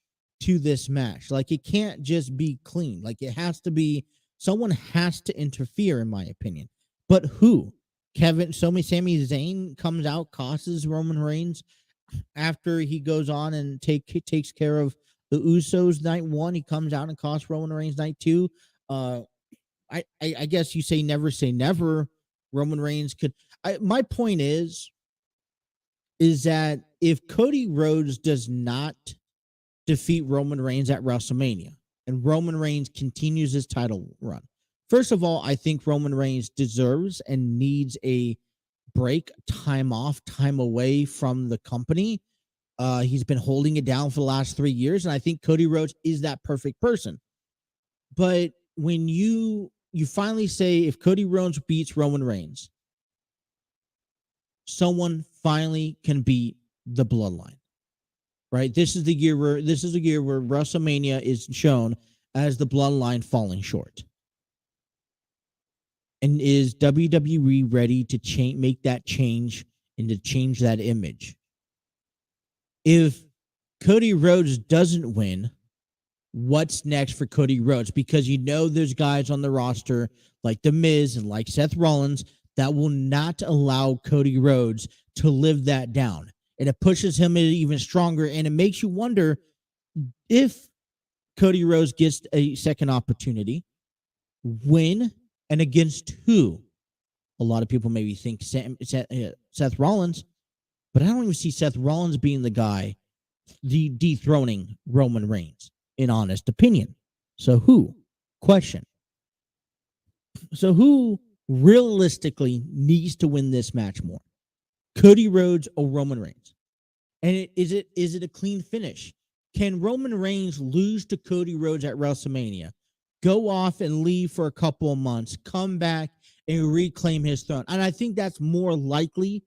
to this match. Like it can't just be clean. Like it has to be, someone has to interfere, in my opinion. But who? Sami Zayn comes out, costs Roman Reigns after he goes on and takes care of the Usos night 1. He comes out and costs Roman Reigns night 2. I guess you say never. Roman Reigns could. My point is that if Cody Rhodes does not defeat Roman Reigns at WrestleMania and Roman Reigns continues his title run, first of all, I think Roman Reigns deserves and needs a break, time off, time away from the company. He's been holding it down for the last 3 years, and I think Cody Rhodes is that perfect person. But when you finally say if Cody Rhodes beats Roman Reigns, someone finally can beat the bloodline, right? This is the year where WrestleMania is shown as the bloodline falling short. And is WWE ready to make that change and to change that image? If Cody Rhodes doesn't win, what's next for Cody Rhodes? Because there's guys on the roster like The Miz and like Seth Rollins that will not allow Cody Rhodes to live that down. And it pushes him even stronger. And it makes you wonder if Cody Rhodes gets a second opportunity, when and against who? A lot of people maybe think Seth Rollins, but I don't even see Seth Rollins being the guy dethroning Roman Reigns, in honest opinion. So who? Question. So who realistically needs to win this match more? Cody Rhodes or Roman Reigns? And is it a clean finish? Can Roman Reigns lose to Cody Rhodes at WrestleMania, go off and leave for a couple of months, come back and reclaim his throne? And I think that's more likely,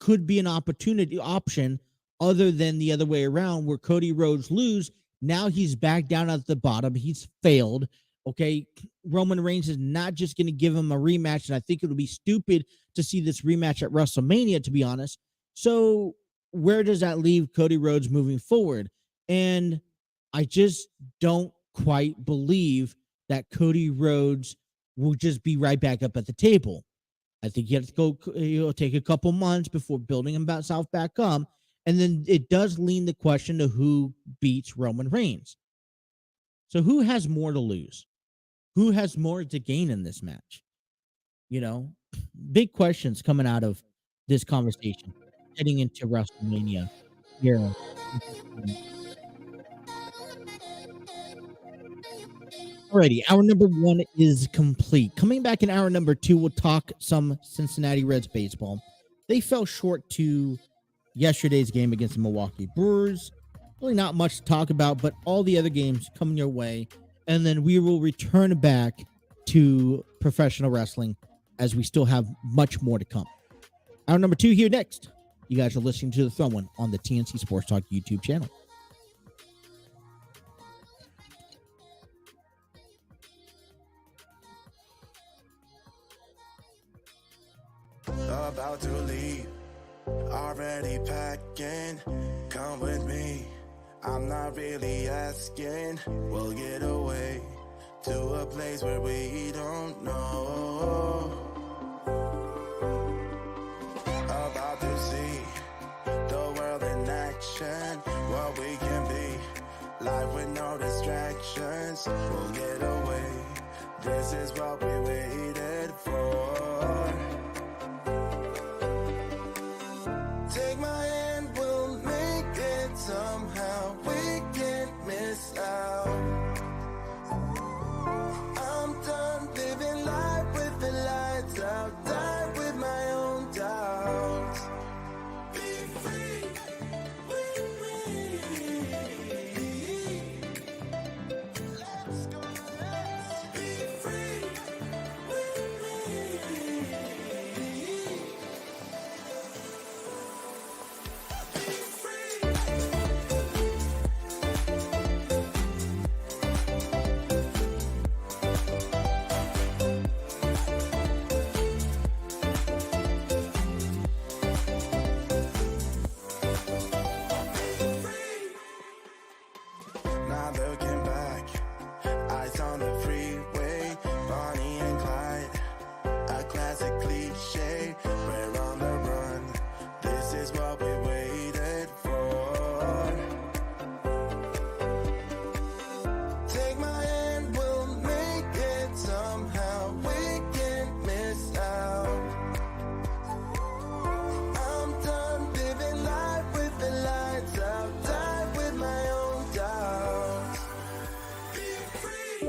could be an option other than the other way around, where Cody Rhodes lose. Now he's back down at the bottom. He's failed. Okay. Roman Reigns is not just going to give him a rematch. And I think it would be stupid to see this rematch at WrestleMania, to be honest. So where does that leave Cody Rhodes moving forward? And I just don't quite believe that Cody Rhodes will just be right back up at the table. I think you have to go, take a couple months before building himself back up. And then it does lean the question to who beats Roman Reigns. So who has more to lose? Who has more to gain in this match? Big questions coming out of this conversation heading into WrestleMania here. Alrighty, hour number 1 is complete. Coming back in hour number 2, we'll talk some Cincinnati Reds baseball. They fell short to yesterday's game against the Milwaukee Brewers. Really not much to talk about, but all the other games coming your way. And then we will return back to professional wrestling as we still have much more to come. Hour number 2 here next. You guys are listening to The Throne One on the TNC Sports Talk YouTube channel. already packing. Come with me, I'm not really asking. We'll get away to a place where we don't know. About to see the world in action, what we can be. Life with no distractions, we'll get away. This is what we waited for. Take my hand, we'll make it somehow. We can't miss out. I'm done living life with the lights out. Die with my own doubts. Be free with me. Let's go, let's be free with me. Be free. Not looking back, eyes on the freeway, Bonnie and Clyde, a classic cliche. We're on the run, this is what we waited for. Take my hand, we'll make it somehow. We can't miss out. I'm done living life with the lights out. Die with my own doubts. Be free.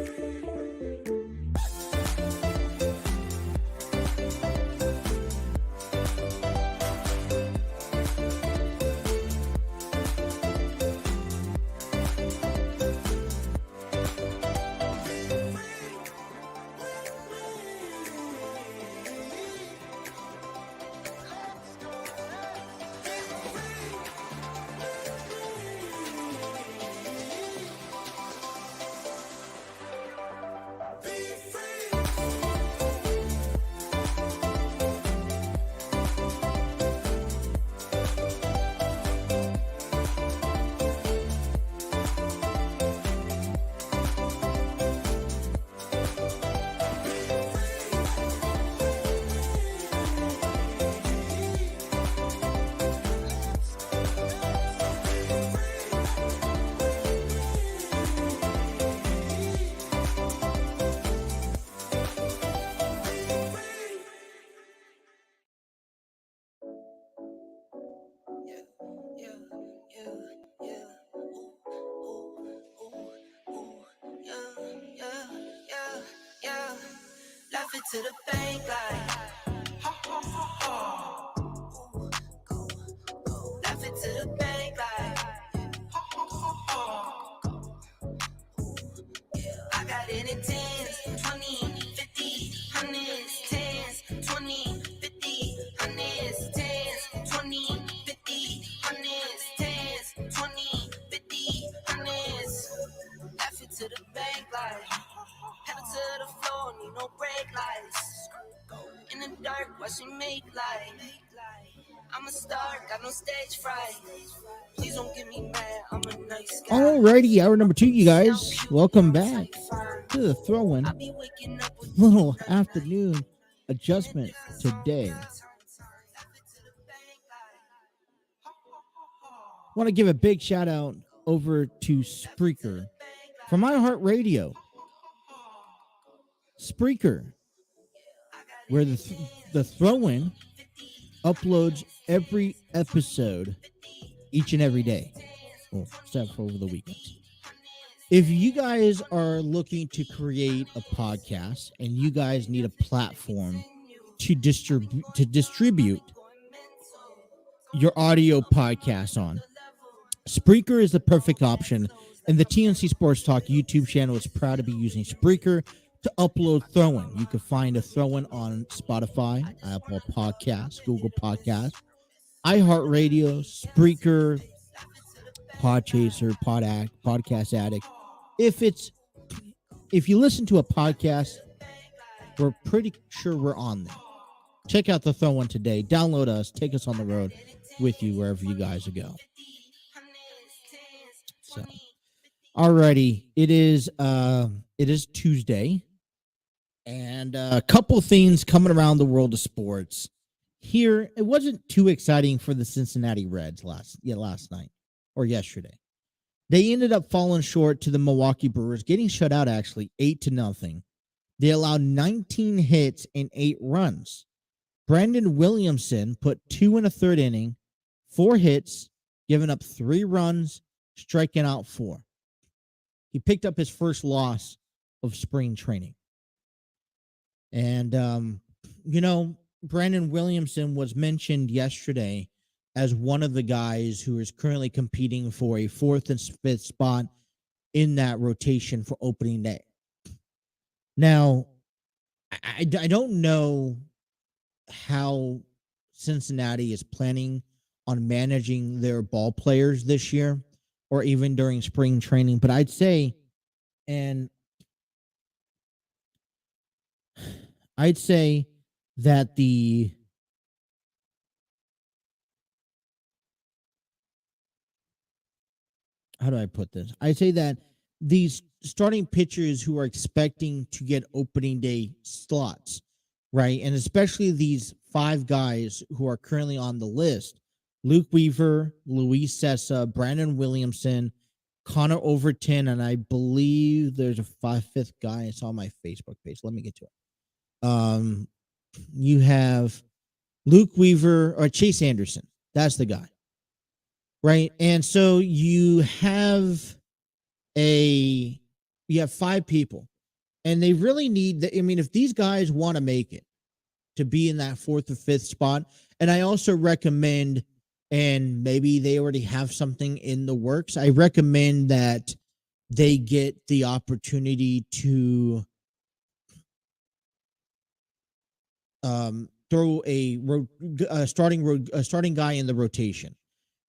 Laugh it to the bank like ha ha ha ha. Laugh it to the bank like ha ha ha ha. I got it in tens, 20, 50, hundreds, tens, 20, 50, hundreds, tens, 20, 50, hundreds, tens, 20, 50, hundreds. Laugh it to the bank like pedal to the floor, need no brake lights. In the dark, watch me make light. I'm a star, got no stage fright. Please don't get me mad, I'm a nice guy. Alrighty, hour number 2, you guys. Welcome back to the throw-in. I be waking up with Little afternoon adjustment today. Want to give a big shout out over to Spreaker from iHeartRadio. Spreaker, where the throw-in uploads every episode each and every day, well, except for over the weekends. If you guys are looking to create a podcast and you guys need a platform to distribute your audio podcast on, Spreaker is the perfect option, and the TNC Sports Talk YouTube channel is proud to be using Spreaker to upload throw-in. You can find a throw-in on Spotify, Apple Podcasts, Google Podcasts, iHeartRadio, Spreaker, Podchaser, Podcast Addict. If you listen to a podcast, we're pretty sure we're on there. check out the Throw One today. Download us. Take us on the road with you wherever you guys go. So, alrighty, it is Tuesday, and a couple things coming around the world of sports. Here, it wasn't too exciting for the Cincinnati Reds last night or yesterday. They ended up falling short to the Milwaukee Brewers, getting shut out actually 8-0. They allowed 19 hits and 8 runs. Brandon Williamson put 2 in a third inning, 4 hits, giving up 3 runs, striking out 4. He picked up his first loss of spring training. And, Brandon Williamson was mentioned yesterday as one of the guys who is currently competing for a 4th and 5th spot in that rotation for opening day. Now, I don't know how Cincinnati is planning on managing their ball players this year or even during spring training, but I'd say that how do I put this? I'd say that these starting pitchers who are expecting to get opening day slots, right? And especially these 5 guys who are currently on the list: Luke Weaver, Luis Cessa, Brandon Williamson, Connor Overton, and I believe there's a 5th guy. It's on my Facebook page. Let me get to it. You have Luke Weaver or Chase Anderson. That's the guy. Right. And so you have 5 people, and they really need if these guys want to make it to be in that 4th or 5th spot. And I also recommend, and maybe they already have something in the works, I recommend that they get the opportunity to throw a starting guy in the rotation.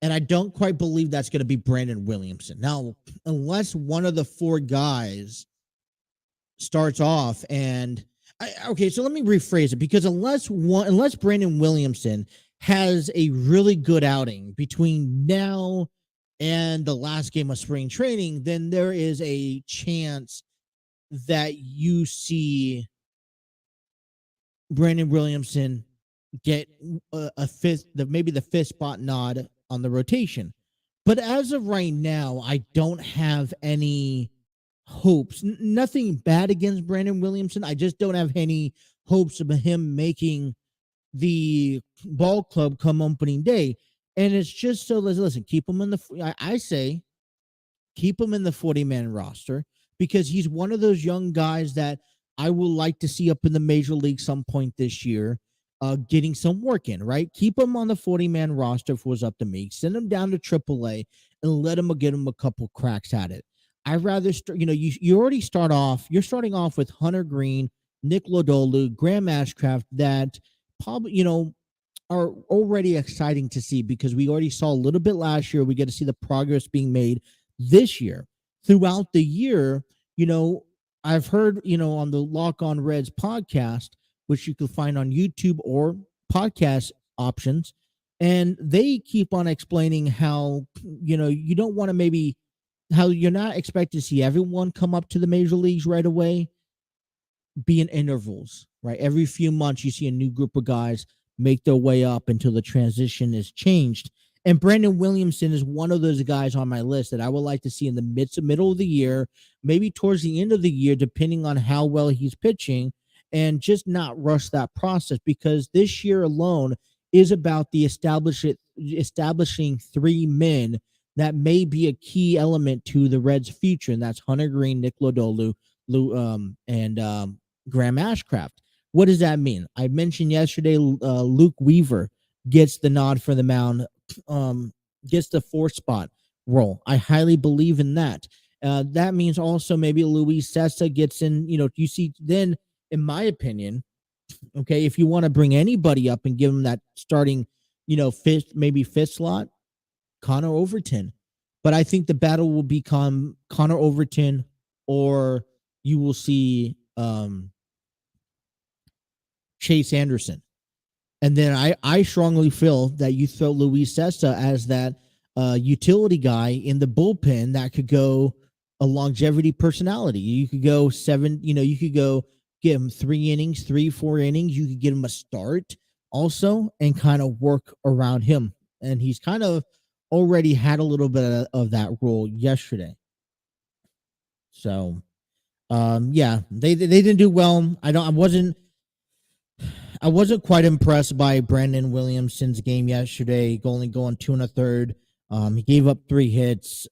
And I don't quite believe that's going to be Brandon Williamson. Now, unless one of the 4 guys starts off so let me rephrase it, because unless Brandon Williamson has a really good outing between now and the last game of spring training, then there is a chance that you see Brandon Williamson get maybe the 5th spot nod on the rotation. But as of right now, I don't have any hopes. Nothing bad against Brandon Williamson. I just don't have any hopes of him making the ball club come opening day. And it's just so, listen, keep him in I say keep him in the 40-man roster, because he's one of those young guys that I will like to see up in the major league some point this year, getting some work in, right? Keep him on the 40-man roster if it was up to me. Send him down to AAA and get him a couple cracks at it. I'd rather you're starting off with Hunter Green, Nick Lodolu, Graham Ashcraft, that probably, are already exciting to see, because we already saw a little bit last year. We get to see the progress being made this year. Throughout the year, I've heard, on the Lock On Reds podcast, which you can find on YouTube or podcast options, and they keep on explaining how, you don't want to how you're not expected to see everyone come up to the major leagues right away, be in intervals, right? Every few months, you see a new group of guys make their way up until the transition is changed. And Brandon Williamson is one of those guys on my list that I would like to see in the middle of the year, maybe towards the end of the year, depending on how well he's pitching, and just not rush that process, because this year alone is about the establishing 3 men that may be a key element to the Reds' future, and that's Hunter Green, Nick Lodolu, and Graham Ashcraft. What does that mean? I mentioned yesterday Luke Weaver gets the nod for the mound, gets the 4th spot role. I highly believe in that. That means also maybe Luis Cessa gets in, you see then, in my opinion, okay, if you want to bring anybody up and give him that starting, 5th slot, Connor Overton. But I think the battle will become Connor Overton, or you will see Chase Anderson. And then I strongly feel that you throw Luis Sessa as that utility guy in the bullpen that could go a longevity personality. You could go you could go give him 3 innings, 4 innings. You could get him a start also and kind of work around him. And he's kind of already had a little bit of that role yesterday. So, yeah, they didn't do well. I wasn't quite impressed by Brandon Williamson's game yesterday, only going 2 1/3. He gave up 3 hits,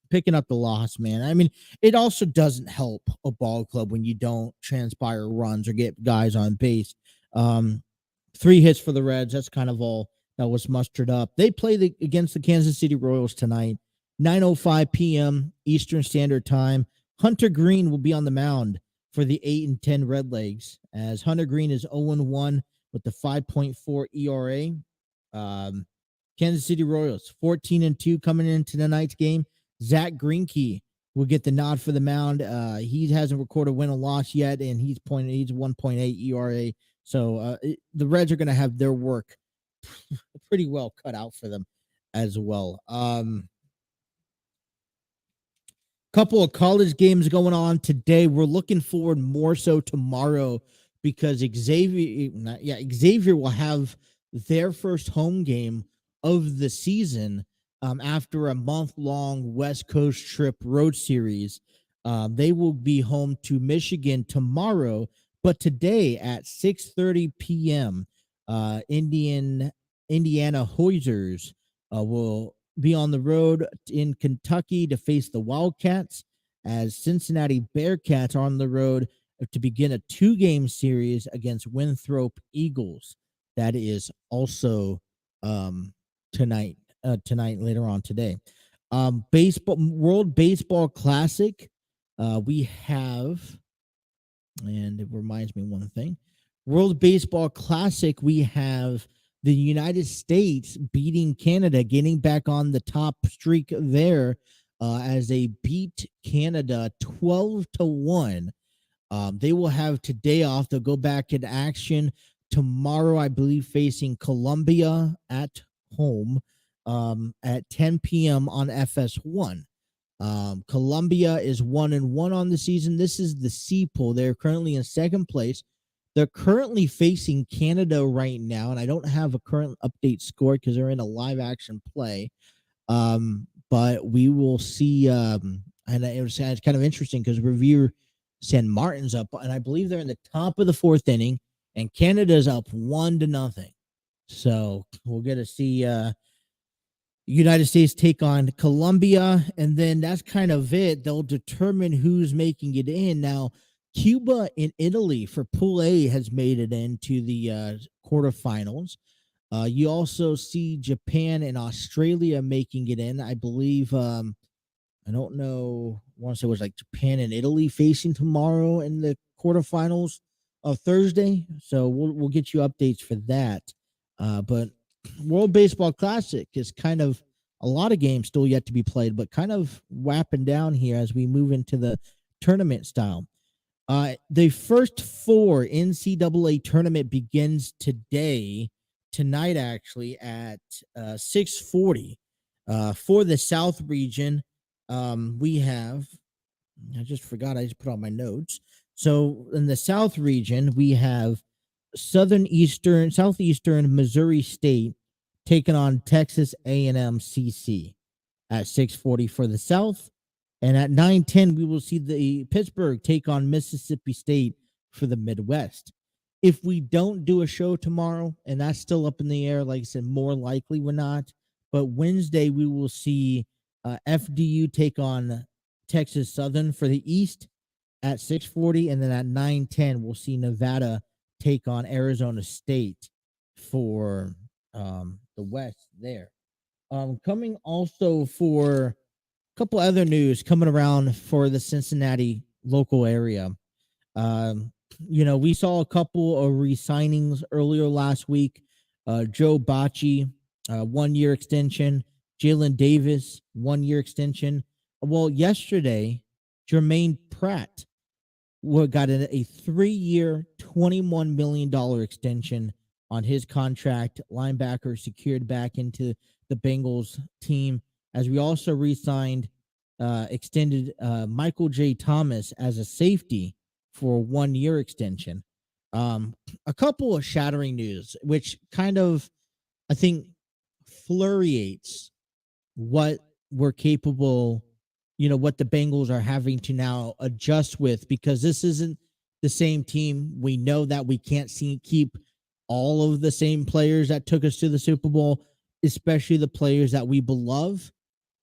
picking up the loss, man. I mean, it also doesn't help a ball club when you don't transpire runs or get guys on base. 3 hits for the Reds. That's kind of all that was mustered up. They play against the Kansas City Royals tonight, 9:05 p.m. Eastern Standard Time. Hunter Green will be on the mound for the 8-10 Redlegs, as Hunter Green is 0-1 with the 5.4 ERA. Kansas City Royals 14-2 coming into tonight's game. Zach Greinke will get the nod for the mound. He hasn't recorded a win or loss yet, and he's 1.8 ERA. So the Reds are going to have their work pretty well cut out for them as well. Couple of college games going on today. We're looking forward more so tomorrow because Xavier will have their first home game of the season after a month-long West Coast trip road series. They will be home to Michigan tomorrow, but today at 6:30 p.m., Indiana Hoosiers will be on the road in Kentucky to face the Wildcats, as Cincinnati Bearcats are on the road to begin a 2-game series against Winthrop Eagles. That is also tonight later on today. World Baseball Classic. We have, and it reminds me one thing. World Baseball Classic, we have the United States beating Canada, getting back on the top streak there as they beat Canada 12-1. They will have today off. They'll go back in action tomorrow, I believe, facing Colombia at home at 10 p.m. on FS1. Colombia is 1-1 on the season. This is the C pool. They're currently in second place. They're currently facing Canada right now, and I don't have a current update score because they're in a live action play. But we will see. And it's kind of interesting because Revere San Martin's up, and I believe they're in the top of the 4th inning, and Canada's up 1-0. So we'll get to see United States take on Colombia, and then that's kind of it. They'll determine who's making it in. Now, Cuba and Italy for Pool A has made it into the quarterfinals. You also see Japan and Australia making it in. I believe, I don't know, I want to say it was like Japan and Italy facing tomorrow in the quarterfinals of Thursday. So we'll get you updates for that. But World Baseball Classic is kind of a lot of games still yet to be played, but kind of wrapping down here as we move into the tournament style. The first 4 NCAA tournament begins tonight actually at 6:40. For the South region, we have, I just put on my notes. So in the South region, we have Southeastern Missouri State taking on Texas A&M CC at 6:40 for the South. And at 9:10, we will see the Pittsburgh take on Mississippi State for the Midwest. If we don't do a show tomorrow, and that's still up in the air, like I said, more likely we're not. But Wednesday, we will see FDU take on Texas Southern for the East at 6:40. And then at 9:10, we'll see Nevada take on Arizona State for the West there. Coming also for couple other news coming around for the Cincinnati local area. We saw a couple of re-signings earlier last week. Joe Bocci, 1-year extension. Jalen Davis, 1-year extension. Well, yesterday, Jermaine Pratt got a 3-year, $21 million extension on his contract. Linebacker secured back into the Bengals team, as we also re-signed, extended Michael J. Thomas as a safety for a 1-year extension. A couple of shattering news, which kind of, I think, fluriates what we're capable, what the Bengals are having to now adjust with, because this isn't the same team. We know that we can't keep all of the same players that took us to the Super Bowl, especially the players that we love,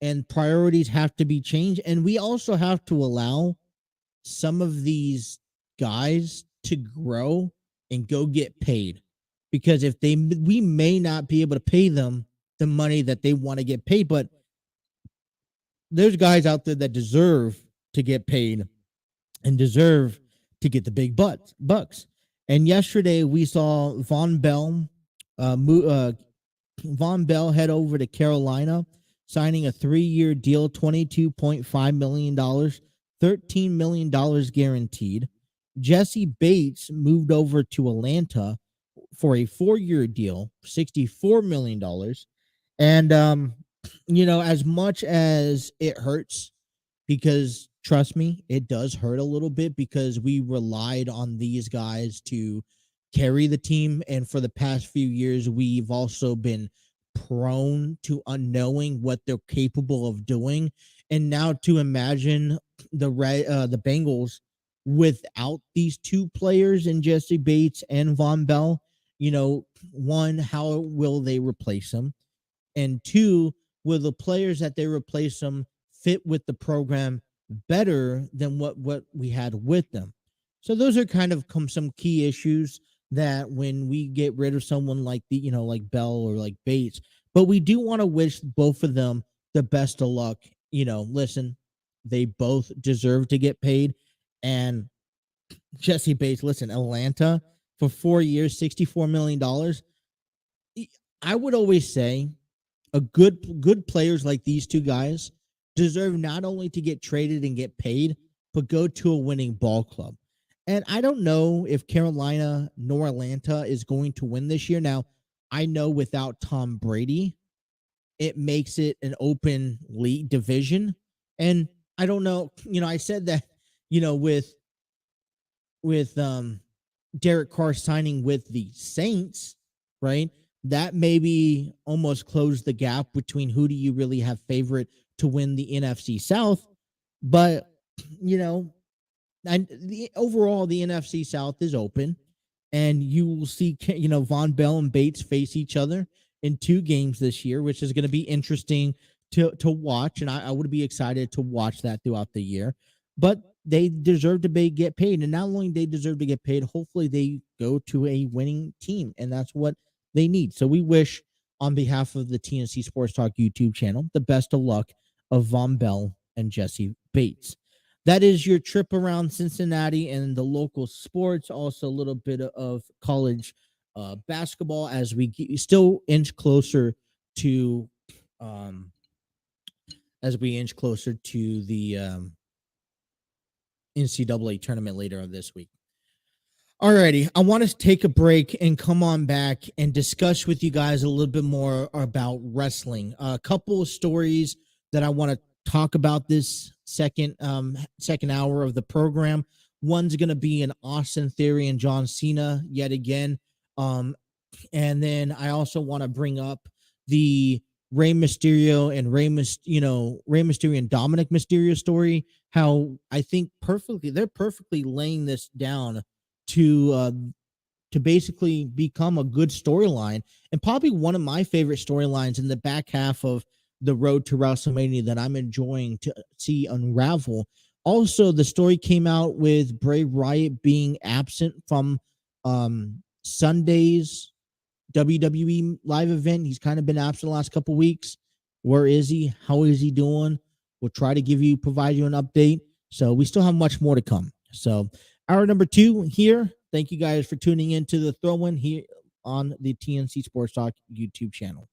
and priorities have to be changed. And we also have to allow some of these guys to grow and go get paid, because we may not be able to pay them the money that they want to get paid, but there's guys out there that deserve to get paid and deserve to get the big bucks. And yesterday we saw Von Bell head over to Carolina, signing a 3-year deal, $22.5 million, $13 million guaranteed. Jesse Bates moved over to Atlanta for a 4-year deal, $64 million. And, as much as it hurts, because trust me, it does hurt a little bit, because we relied on these guys to carry the team. And for the past few years, we've also been prone to unknowing what they're capable of doing. And now to imagine the Bengals without these two players, in Jesse Bates and Von Bell, one, how will they replace them? And two, will the players that they replace them fit with the program better than what we had with them? So those are kind of some key issues that when we get rid of someone like like Bell or like Bates, but we do want to wish both of them the best of luck. Listen, they both deserve to get paid. And Jesse Bates, listen, Atlanta for 4 years, $64 million. I would always say good players like these two guys deserve not only to get traded and get paid, but go to a winning ball club. And I don't know if Carolina nor Atlanta is going to win this year. Now, I know without Tom Brady, it makes it an open league division. And I don't know, I said that, with Derek Carr signing with the Saints, right? That maybe almost closed the gap between who do you really have favorite to win the NFC South. But, overall, the NFC South is open, and you will see, Von Bell and Bates face each other in 2 games this year, which is going to be interesting to watch. And I would be excited to watch that throughout the year. But they deserve to get paid. And not only they deserve to get paid, hopefully they go to a winning team. And that's what they need. So we wish, on behalf of the TNC Sports Talk YouTube channel, the best of luck of Von Bell and Jesse Bates. That is your trip around Cincinnati and the local sports. Also a little bit of college basketball as we still inch closer to the NCAA tournament later this week. Alrighty, I want to take a break and come on back and discuss with you guys a little bit more about wrestling. A couple of stories that I want to talk about this second hour of the program. One's going to be an Austin Theory and John Cena yet again. And then I also want to bring up the Rey Mysterio and Rey Mysterio and Dominic Mysterio story. How I think they're perfectly laying this down to basically become a good storyline, and probably one of my favorite storylines in the back half of the road to WrestleMania that I'm enjoying to see unravel. Also, the story came out with Bray Wyatt being absent from Sunday's WWE live event. He's kind of been absent the last couple weeks. Where is he? How is he doing? We'll try to provide you an update. So we still have much more to come. So hour number 2 here. Thank you guys for tuning in to the throw-in here on the TNC Sports Talk YouTube channel.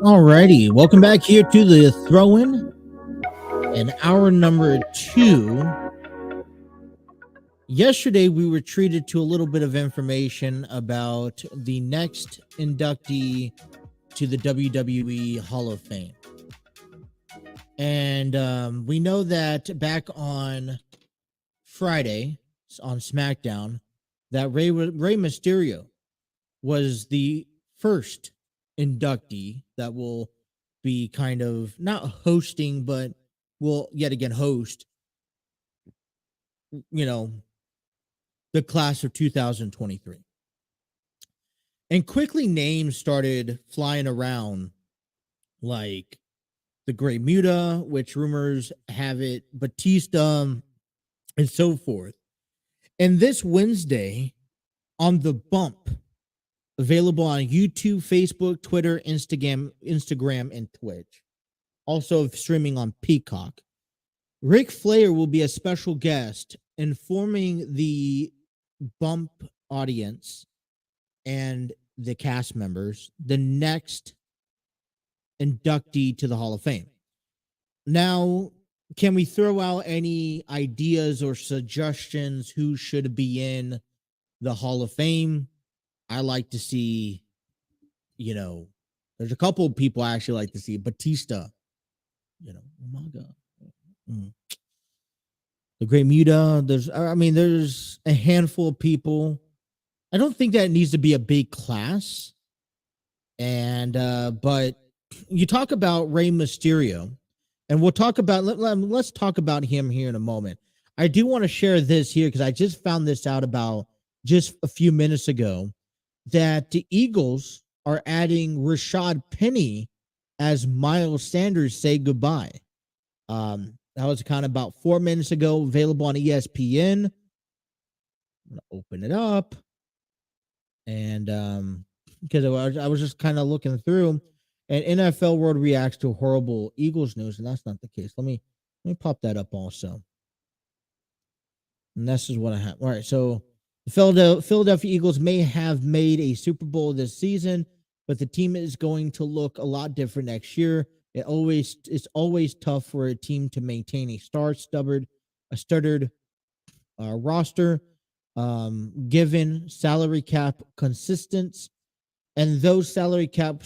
Alrighty, welcome back here to the throw-in and hour number 2. Yesterday, we were treated to a little bit of information about the next inductee to the WWE Hall of Fame. And we know that back on Friday on SmackDown, that Rey Mysterio was the first inductee that will be kind of not hosting, but will yet again host, the class of 2023. And quickly names started flying around, like the Great Muta, which rumors have it, Batista, and so forth. And this Wednesday on The Bump, available on YouTube, Facebook, Twitter, Instagram, and Twitch. Also streaming on Peacock. Ric Flair will be a special guest informing the Bump audience and the cast members the next inductee to the Hall of Fame. Now, can we throw out any ideas or suggestions who should be in the Hall of Fame? I like to see, there's a couple of people I actually like to see. Batista, oh my God. The Great Muta. There's a handful of people. I don't think that needs to be a big class. And, but you talk about Rey Mysterio, and we'll talk about, let's talk about him here in a moment. I do want to share this here because I just found this out about just a few minutes ago, that the Eagles are adding Rashad Penny as Miles Sanders say goodbye. That was kind of about 4 minutes ago, available on ESPN. I'm going to open it up. And because I was just kind of looking through, and NFL World reacts to horrible Eagles news, and that's not the case. Let me pop that up also. And this is what I have. All right, so the Philadelphia Eagles may have made a Super Bowl this season, but the team is going to look a lot different next year. It's always tough for a team to maintain a stuttered roster, given salary cap consistency, and those salary cap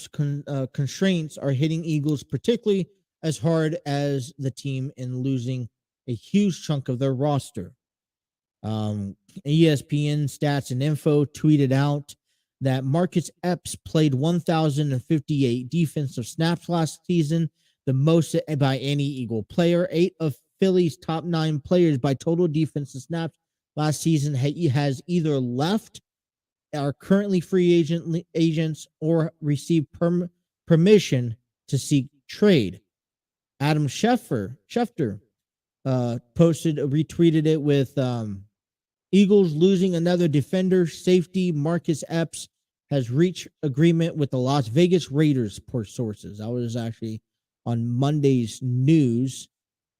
constraints are hitting Eagles particularly as hard as the team in losing a huge chunk of their roster. ESPN Stats and Info tweeted out that Marcus Epps played 1,058 defensive snaps last season, the most by any Eagle player. 8 of Philly's top 9 players by total defensive snaps last season has either left, are currently free agents, or received permission to seek trade. Adam Schefter retweeted it with Eagles losing another defender. Safety Marcus Epps has reached agreement with the Las Vegas Raiders, per sources. I was actually on Monday's news.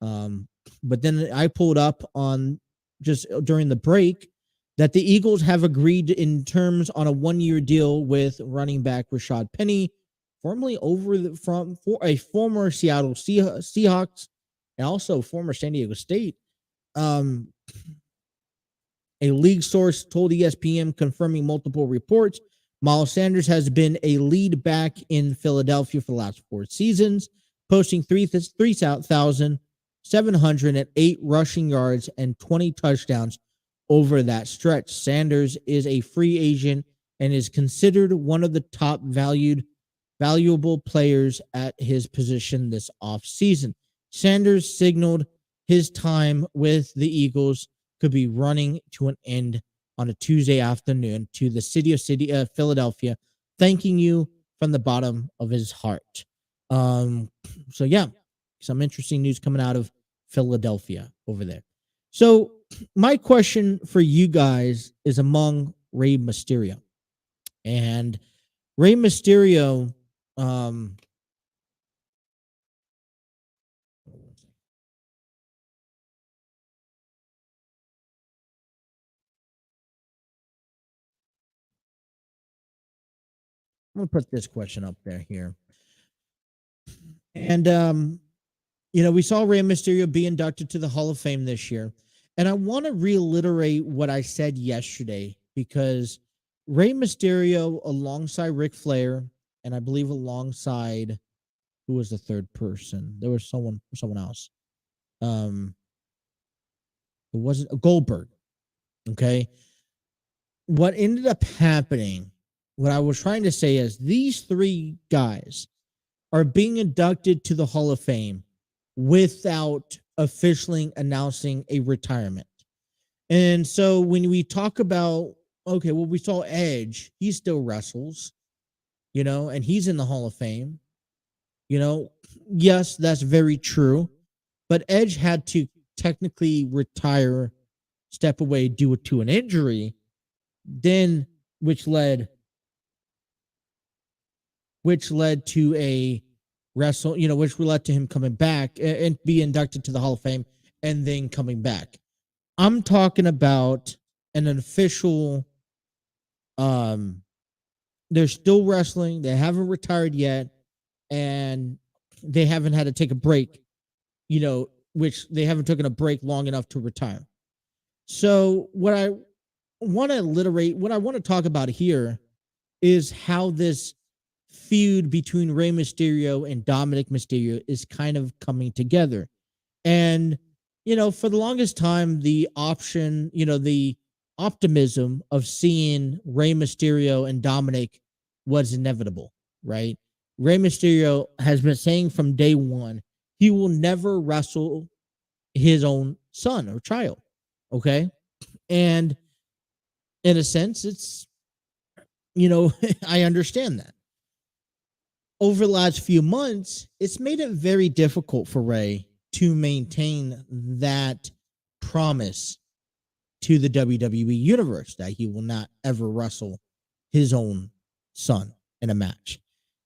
But then I pulled up on just during the break that the Eagles have agreed in terms on a 1-year deal with running back Rashad Penny, formerly for a former Seattle Seahawks and also former San Diego State. A league source told ESPN, confirming multiple reports, Miles Sanders has been a lead back in Philadelphia for the last 4 seasons, posting 3,708 rushing yards and 20 touchdowns over that stretch. Sanders is a free agent and is considered one of the top valuable players at his position this offseason. Sanders signaled his time with the Eagles could be running to an end on a Tuesday afternoon to the city of Philadelphia, thanking you from the bottom of his heart. So yeah, some interesting news coming out of Philadelphia over there. So my question for you guys is among Rey Mysterio. And Rey Mysterio, I'm going to put this question up there here. And we saw Rey Mysterio be inducted to the Hall of Fame this year. And I want to reiterate what I said yesterday, because Rey Mysterio, alongside Ric Flair, and I believe alongside, who was the third person? There was someone else. It wasn't Goldberg. Okay. What ended up happening, what I was trying to say is these three guys are being inducted to the Hall of Fame without officially announcing a retirement. And so when we talk about, okay, well, we saw Edge, he still wrestles, and he's in the Hall of Fame. Yes, that's very true. But Edge had to technically retire, step away due to an injury, then which led to a which led to him coming back and be inducted to the Hall of Fame and then coming back. I'm talking about an official, they're still wrestling, they haven't retired yet, and they haven't had to take a break, which they haven't taken a break long enough to retire. So what I want to talk about here is how this feud between Rey Mysterio and Dominic Mysterio is kind of coming together. And, for the longest time, the optimism of seeing Rey Mysterio and Dominic was inevitable, right? Rey Mysterio has been saying from day one, he will never wrestle his own son or child. Okay. And in a sense, it's, I understand that. Over the last few months, it's made it very difficult for Rey to maintain that promise to the WWE universe that he will not ever wrestle his own son in a match.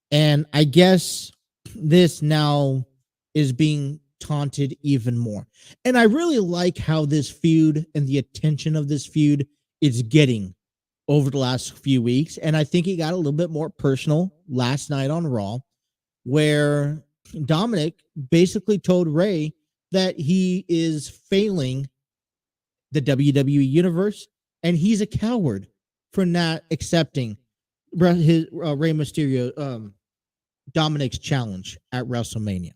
And I guess this now is being taunted even more. And I really like how this feud and the attention of this feud is getting over the last few weeks. And I think it got a little bit more personal last night on Raw, where Dominic basically told Rey that he is failing the WWE universe and he's a coward for not accepting his Rey Mysterio, Dominic's challenge at WrestleMania.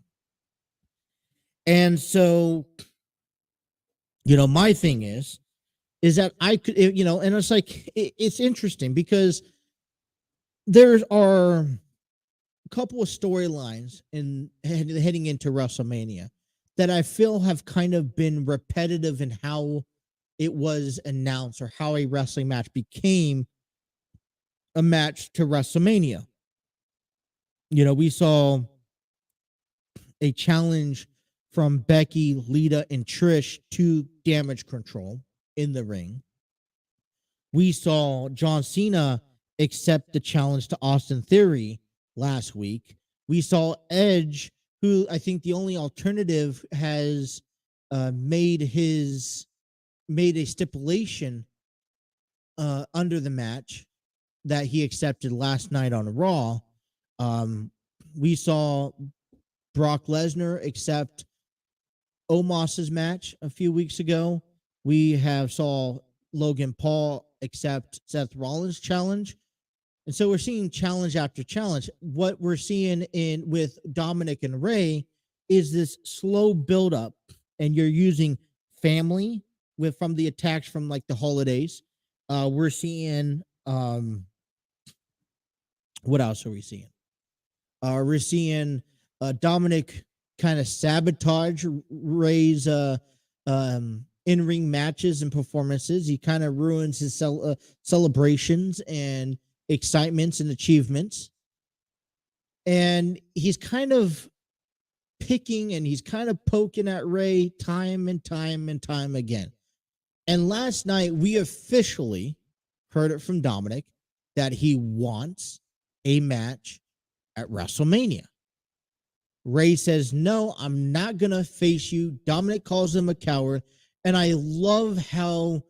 And so, my thing is that I could, and it's like, it's interesting because there are a couple of storylines heading into WrestleMania that I feel have kind of been repetitive in how it was announced or how a wrestling match became a match to WrestleMania. We saw a challenge from Becky, Lita, and Trish to Damage Control in the ring. We saw John Cena accept the challenge to Austin Theory last week. We saw Edge, who I think the only alternative has made a stipulation under the match that he accepted last night on Raw. We saw Brock Lesnar accept Omos's match a few weeks ago. We saw Logan Paul accept Seth Rollins' challenge. And so we're seeing challenge after challenge. What we're seeing with Dominic and Rey is this slow buildup, and you're using family from the attacks from like the holidays. We're seeing what else are we seeing? We're seeing Dominic kind of sabotage Rey's in-ring matches and performances. He kind of ruins his celebrations and excitements and achievements. And he's kind of picking and he's kind of poking at Rey time and time and time again. And last night, we officially heard it from Dominic that he wants a match at WrestleMania. Rey says, no, I'm not going to face you. Dominic calls him a coward. And I love how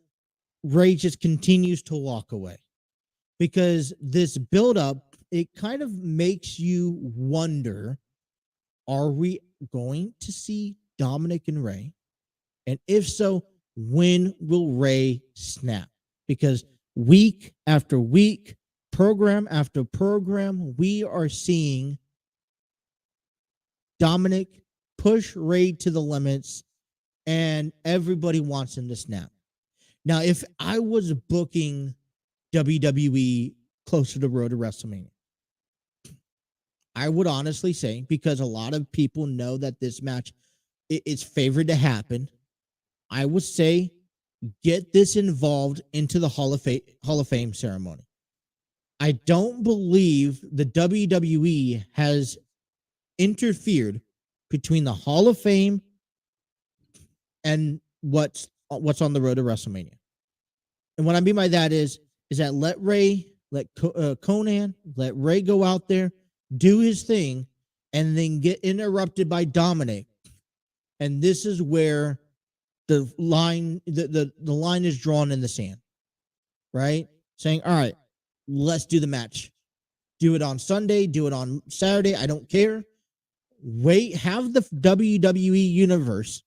Rey just continues to walk away. Because this buildup, it kind of makes you wonder Are we going to see Dominic and Ray? And if so, when will Ray snap? Because week after week, program after program, we are seeing Dominic push Ray to the limits, and everybody wants him to snap. Now, if I was booking WWE closer to the road to WrestleMania, I would honestly say, because a lot of people know that this match is favored to happen, I would say get this involved into the Hall of Fame ceremony. I don't believe the WWE has interfered between the Hall of Fame and what's on the road to WrestleMania. And what I mean by that is that let Conan, let Ray go out there, do his thing, and then get interrupted by Dominic. And this is where the line is drawn in the sand, right? Saying, all right, let's do the match. Do it on Sunday, do it on Saturday, I don't care. Wait, have the WWE universe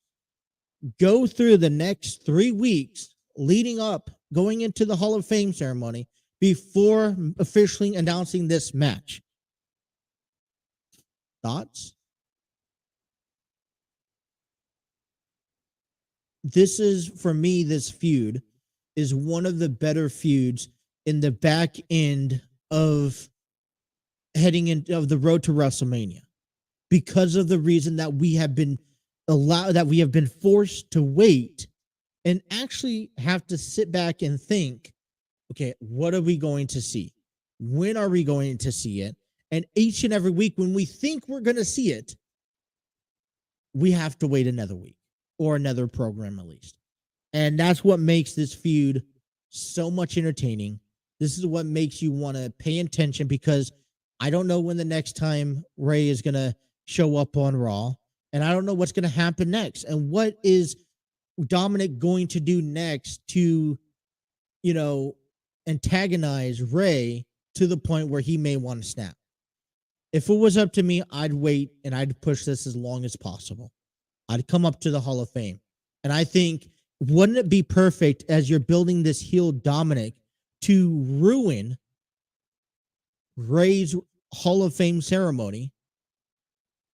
go through the next 3 weeks leading up, going into the Hall of Fame ceremony before officially announcing this match. Thoughts? This is, for me, this feud is one of the better feuds in the back end of heading into of the road to WrestleMania, because of the reason that we have been forced to wait and actually have to sit back and think, okay, what are we going to see? When are we going to see it? And each and every week when we think we're going to see it, we have to wait another week or another program at least. And that's what makes this feud so much entertaining. This is what makes you want to pay attention, because I don't know when the next time Ray is going to show up on Raw, and I don't know what's going to happen next. And what is Dominic going to do next to, antagonize Ray to the point where he may want to snap? If it was up to me, I'd wait and I'd push this as long as possible. I'd come up to the Hall of Fame. And I think, wouldn't it be perfect as you're building this heel Dominic to ruin Ray's Hall of Fame ceremony,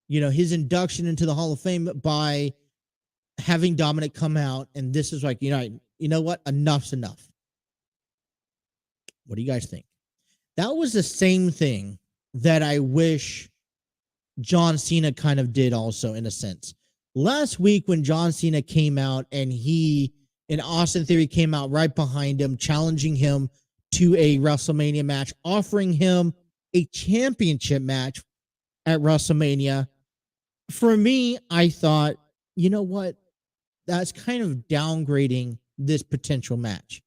his induction into the Hall of Fame, by having Dominic come out, and this is like, you know what? Enough's enough. What do you guys think? That was the same thing that I wish John Cena kind of did also, in a sense. Last week when John Cena came out and Austin Theory came out right behind him, challenging him to a WrestleMania match, offering him a championship match at WrestleMania. For me, I thought, you know what? That's kind of downgrading this potential match.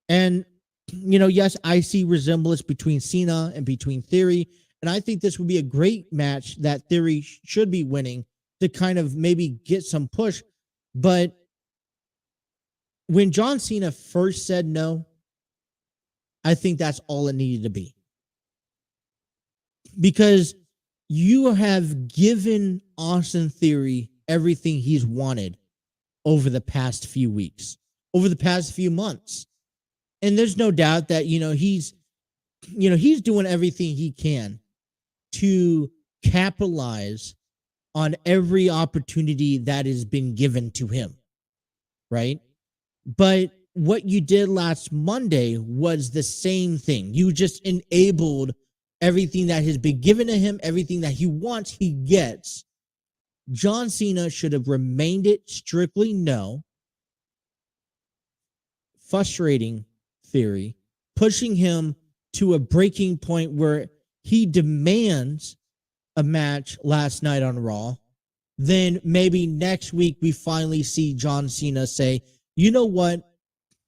And, yes, I see resemblance between Cena and between Theory. And I think this would be a great match that Theory should be winning to kind of maybe get some push. But when John Cena first said no, I think that's all it needed to be. Because you have given Austin Theory everything he's wanted over the past few weeks, over the past few months. And there's no doubt that, he's doing everything he can to capitalize on every opportunity that has been given to him, right? But what you did last Monday was the same thing. You just enabled everything that has been given to him, everything that he wants, he gets. John Cena should have remained it strictly no. Frustrating Theory, pushing him to a breaking point where he demands a match last night on Raw. Then maybe next week we finally see John Cena say, you know what?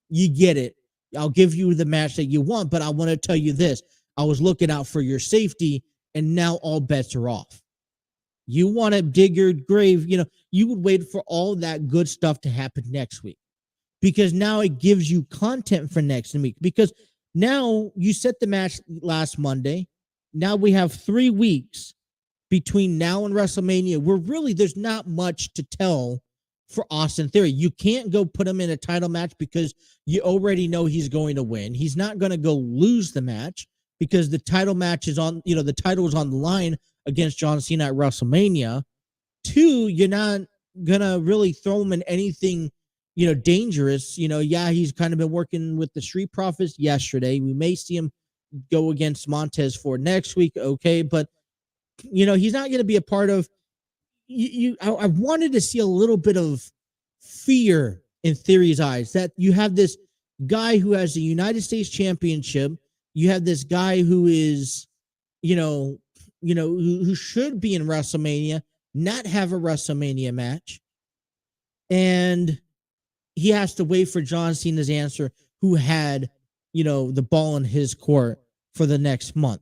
You get it. I'll give you the match that you want, but I want to tell you this. I was looking out for your safety, and now all bets are off. You want to dig your grave, you would wait for all that good stuff to happen next week, because now it gives you content for next week. Because now you set the match last Monday. Now we have 3 weeks between now and WrestleMania, there's not much to tell for Austin Theory. You can't go put him in a title match because you already know he's going to win. He's not going to go lose the match because the title match is on, the title is on the line against John Cena at WrestleMania. 2, you're not going to really throw him in anything, dangerous. He's kind of been working with the Street Profits yesterday. We may see him go against Montez for next week. Okay. But, he's not going to be a part of, I wanted to see a little bit of fear in Theory's eyes, that you have this guy who has the United States Championship. You have this guy who is, who should be in WrestleMania, not have a WrestleMania match. And he has to wait for John Cena's answer, who had, the ball in his court for the next month.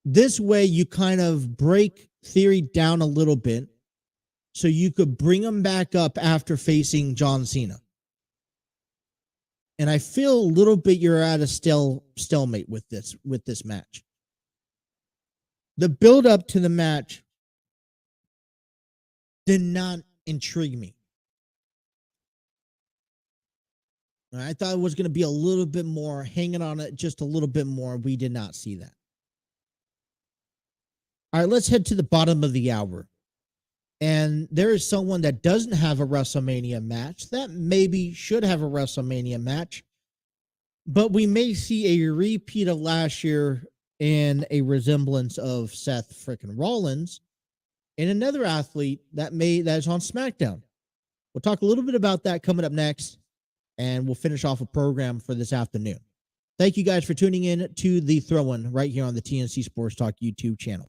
This way, you kind of break Theory down a little bit so you could bring him back up after facing John Cena. And I feel a little bit you're at a stalemate with this match. The build up to the match did not intrigue me. I thought it was going to be a little bit more, hanging on it just a little bit more. We did not see that. All right, let's head to the bottom of the hour. And there is someone that doesn't have a WrestleMania match that maybe should have a WrestleMania match, but we may see a repeat of last year and a resemblance of Seth frickin' Rollins and another athlete that is on SmackDown. We'll talk a little bit about that coming up next, and we'll finish off a program for this afternoon. Thank you guys for tuning in to The Throw-In right here on the TNC Sports Talk YouTube channel.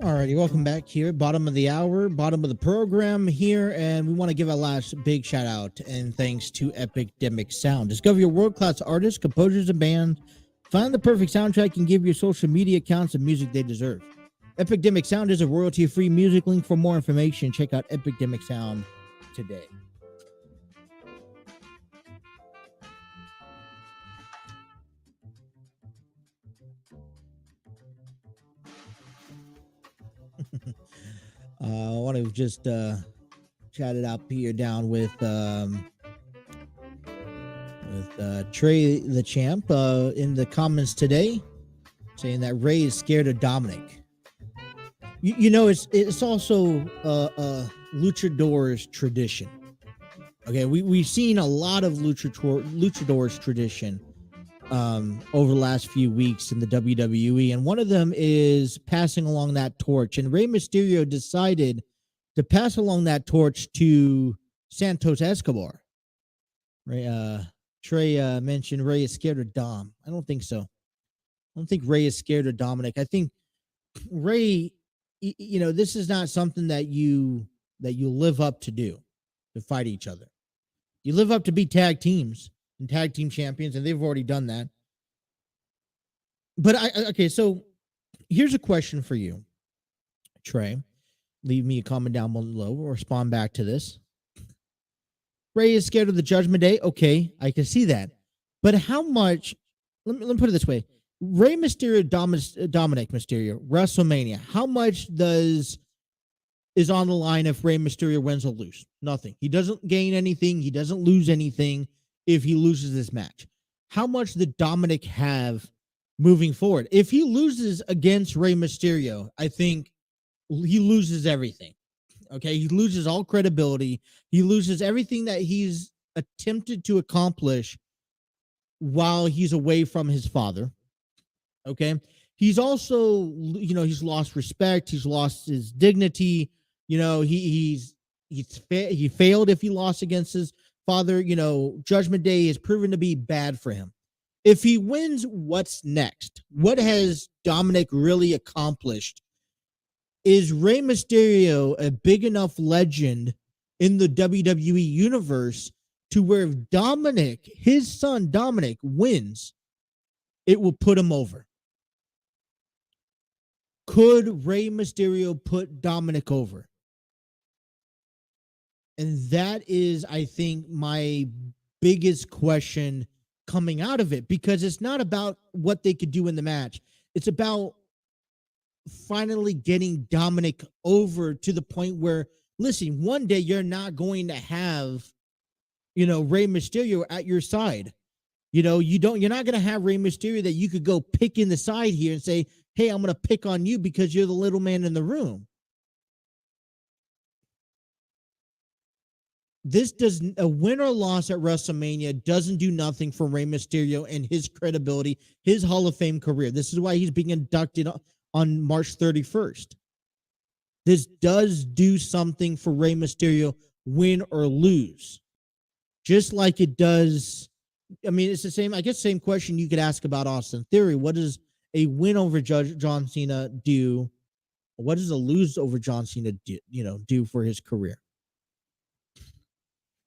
Alrighty, welcome back here. Bottom of the hour, bottom of the program here, and we want to give a last big shout out and thanks to Epidemic Sound. Discover your world-class artists, composers, and bands. Find the perfect soundtrack and give your social media accounts the music they deserve. Epidemic Sound is a royalty-free music link. For more information, check out Epidemic Sound today. I want to just chat it up here down with Trey the Champ in the comments today, saying that Ray is scared of Dominic. You know, it's also luchadors tradition. Okay, we've seen a lot of luchadors tradition over the last few weeks in the WWE, and one of them is passing along that torch. And Rey Mysterio decided to pass along that torch to Santos Escobar. Trey mentioned Ray is scared of Dom. I don't think so. I don't think Ray is scared of Dominic. I think Ray, you know, this is not something that you live up to do, to fight each other. You live up to be tag teams and tag team champions, and they've already done that. But okay, so here's a question for you, Trey. Leave me a comment down below or respond back to this. Ray is scared of the Judgment Day. Okay, I can see that. But how much, let me put it this way. Rey Mysterio, Dominic Mysterio, WrestleMania, how much is on the line if Rey Mysterio wins or loses? Nothing. He doesn't gain anything. He doesn't lose anything if he loses this match. How much did Dominic have moving forward? If he loses against Rey Mysterio, I think he loses everything. Okay, he loses all credibility. He loses everything that he's attempted to accomplish while he's away from his father. Okay, he's also, you know, he's lost respect. He's lost his dignity. You know, he failed if he lost against his father. You know, Judgment Day has proven to be bad for him. If he wins, what's next? What has Dominic really accomplished? Is Rey Mysterio a big enough legend in the WWE universe to where if Dominic, his son Dominic, wins, it will put him over? Could Rey Mysterio put Dominic over? And that is, I think, my biggest question coming out of it, because it's not about what they could do in the match. It's about finally getting Dominic over to the point where, listen, one day you're not going to have, you know, Rey Mysterio at your side. You know, you're not going to have Rey Mysterio that you could go pick in the side here and say, hey, I'm going to pick on you because you're the little man in the room. This does a win or loss at WrestleMania doesn't do nothing for Rey Mysterio and his credibility, his Hall of Fame career. This is why he's being inducted on March 31st. This does do something for Rey Mysterio, win or lose. Just like it does. I mean, it's the same, I guess, same question you could ask about Austin Theory. What does a win over John Cena do? What does a lose over John Cena do for his career?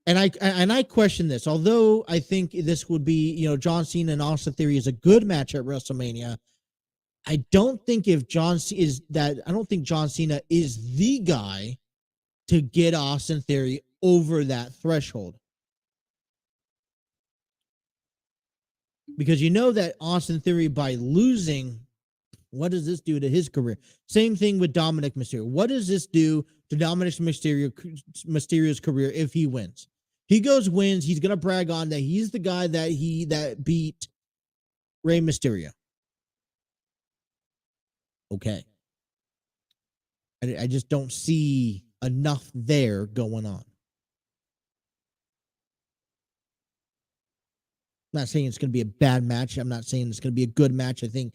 And I question this. Although I think this would be, you know, John Cena and Austin Theory is a good match at WrestleMania, I don't think John Cena is the guy to get Austin Theory over that threshold. Because you know that Austin Theory, by losing, what does this do to his career? Same thing with Dominic Mysterio. What does this do to Dominic Mysterio's career if he wins? He wins, he's going to brag on that he's the guy that beat Rey Mysterio. Okay. I just don't see enough there going on. I'm not saying it's going to be a bad match. I'm not saying it's going to be a good match. I mean,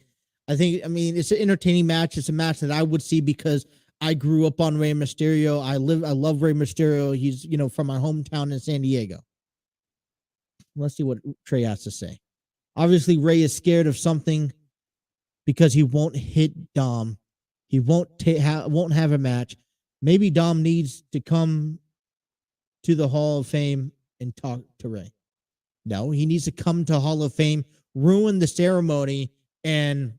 it's an entertaining match. It's a match that I would see because I grew up on Rey Mysterio. I love Rey Mysterio. He's, you know, from my hometown in San Diego. Let's see what Trey has to say. Obviously, Rey is scared of something because he won't hit Dom He won't have a match. Maybe Dom needs to come to the Hall of Fame and talk to Ray. No, he needs to come to Hall of Fame, ruin the ceremony, and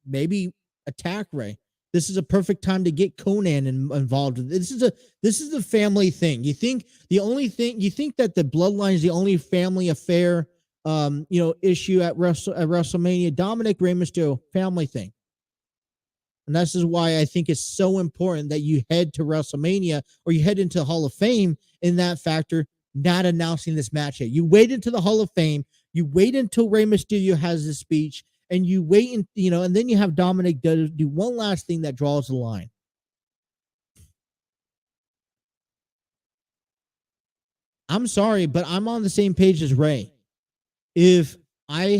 maybe attack Ray. This is a perfect time to get Conan involved. This is a family thing. You think that the bloodline is the only family affair, issue at WrestleMania? Dominic, Rey Mysterio, family thing. And this is why I think it's so important that you head to WrestleMania or you head into the Hall of Fame in that factor, not announcing this match yet. You wait into the Hall of Fame. You wait until Rey Mysterio has his speech, and you wait, and then you have Dominic do one last thing that draws the line. I'm sorry, but I'm on the same page as Ray. If I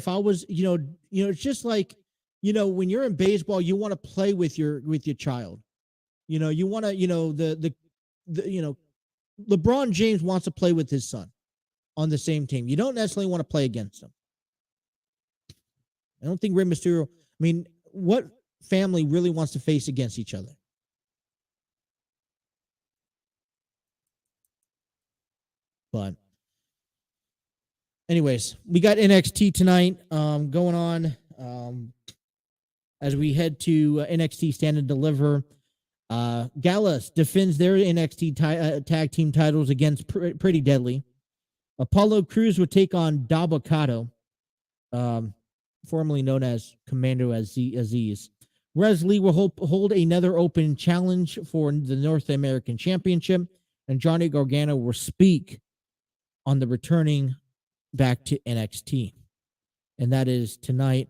was, it's just like, when you're in baseball, you want to play with your child. You want to, LeBron James wants to play with his son on the same team. You don't necessarily want to play against him. I don't think Rey Mysterio, what family really wants to face against each other? But anyways, we got NXT tonight going on. As we head to NXT Stand and Deliver, Gallus defends their NXT tag team titles against Pretty Deadly. Apollo Crews would take on Dabocado, formerly known as Commando Aziz. Wesley will hold another open challenge for the North American Championship, and Johnny Gargano will speak on the returning back to NXT. And that is tonight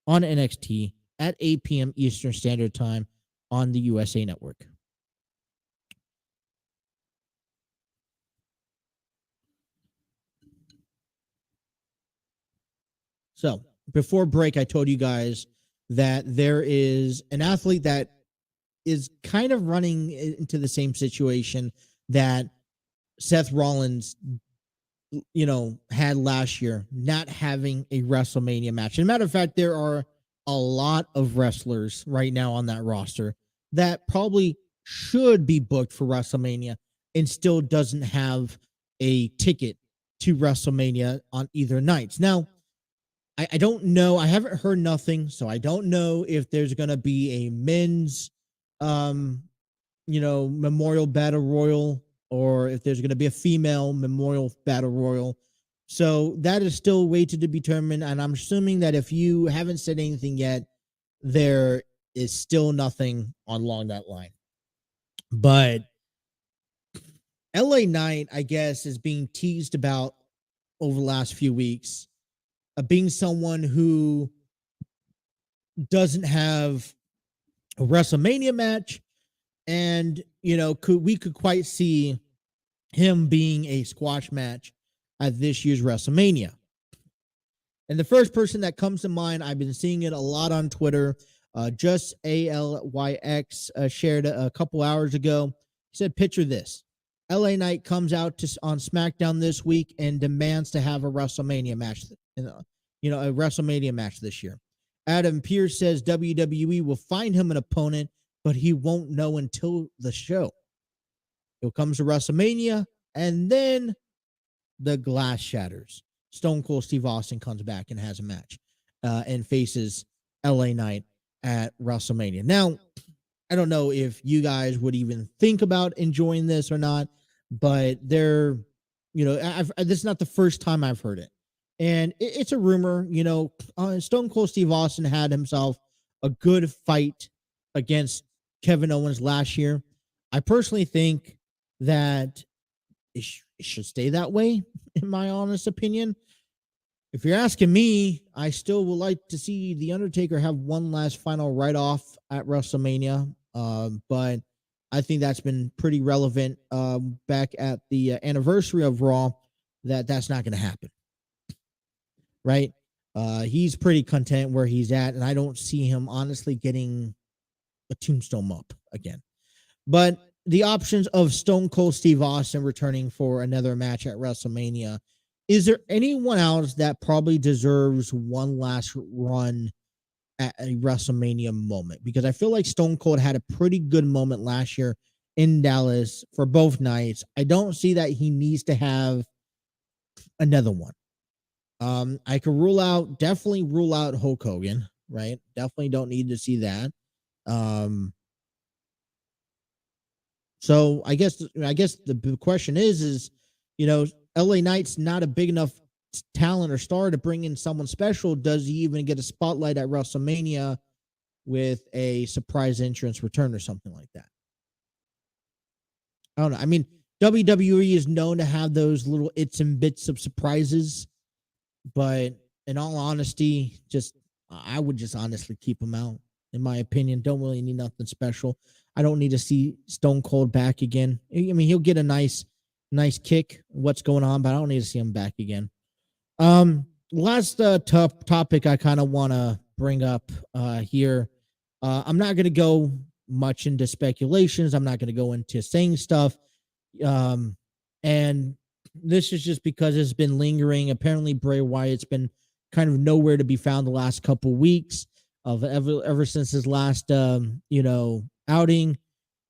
on NXT at 8 p.m. Eastern Standard Time on the USA Network. So, before break, I told you guys that there is an athlete that is kind of running into the same situation that Seth Rollins, had last year, not having a WrestleMania match. As a matter of fact, there are a lot of wrestlers right now on that roster that probably should be booked for WrestleMania and still doesn't have a ticket to WrestleMania on either nights. Now, I don't know. I haven't heard nothing, so I don't know if there's going to be a men's, Memorial Battle Royal, or if there's going to be a female Memorial Battle Royal. So that is still waited to be determined. And I'm assuming that if you haven't said anything yet, there is still nothing along that line. But LA Knight, I guess, is being teased about over the last few weeks, being someone who doesn't have a WrestleMania match. And, we could quite see him being a squash match at this year's WrestleMania. And the first person that comes to mind, I've been seeing it a lot on Twitter. Just ALYX shared a couple hours ago. He said, picture this. LA Knight comes out on SmackDown this week and demands to have a WrestleMania match, a WrestleMania match this year. Adam Pearce says WWE will find him an opponent, but he won't know until the show. He'll come to WrestleMania, and then the glass shatters. Stone Cold Steve Austin comes back and has a match and faces LA Knight at WrestleMania. Now, I don't know if you guys would even think about enjoying this or not, but this is not the first time I've heard it. And it's a rumor, Stone Cold Steve Austin had himself a good fight against Kevin Owens last year. I personally think that it should stay that way, in my honest opinion. If you're asking me, I still would like to see The Undertaker have one last final write-off at WrestleMania. But I think that's been pretty relevant back at the anniversary of Raw, that's not going to happen. Right? He's pretty content where he's at, and I don't see him honestly getting a tombstone up again. But the options of Stone Cold Steve Austin returning for another match at WrestleMania, is there anyone else that probably deserves one last run at a WrestleMania moment, because I feel like Stone Cold had a pretty good moment last year in Dallas for both nights. I don't see that he needs to have another one. I could definitely rule out Hulk Hogan, right? Definitely don't need to see that. So I guess the question is, LA Knight's not a big enough talent or star to bring in someone special. Does he even get a spotlight at WrestleMania with a surprise entrance return or something like that? I don't know. I mean, WWE is known to have those little its and bits of surprises, but in all honesty, I would just honestly keep him out. In my opinion, don't really need nothing special. I don't need to see Stone Cold back again. I mean, he'll get a nice kick. What's going on? But I don't need to see him back again. Last tough topic I kind of want to bring up here. I'm not going to go much into speculations. I'm not going to go into saying stuff. And this is just because it's been lingering. Apparently, Bray Wyatt's been kind of nowhere to be found the last couple weeks of ever since his last outing.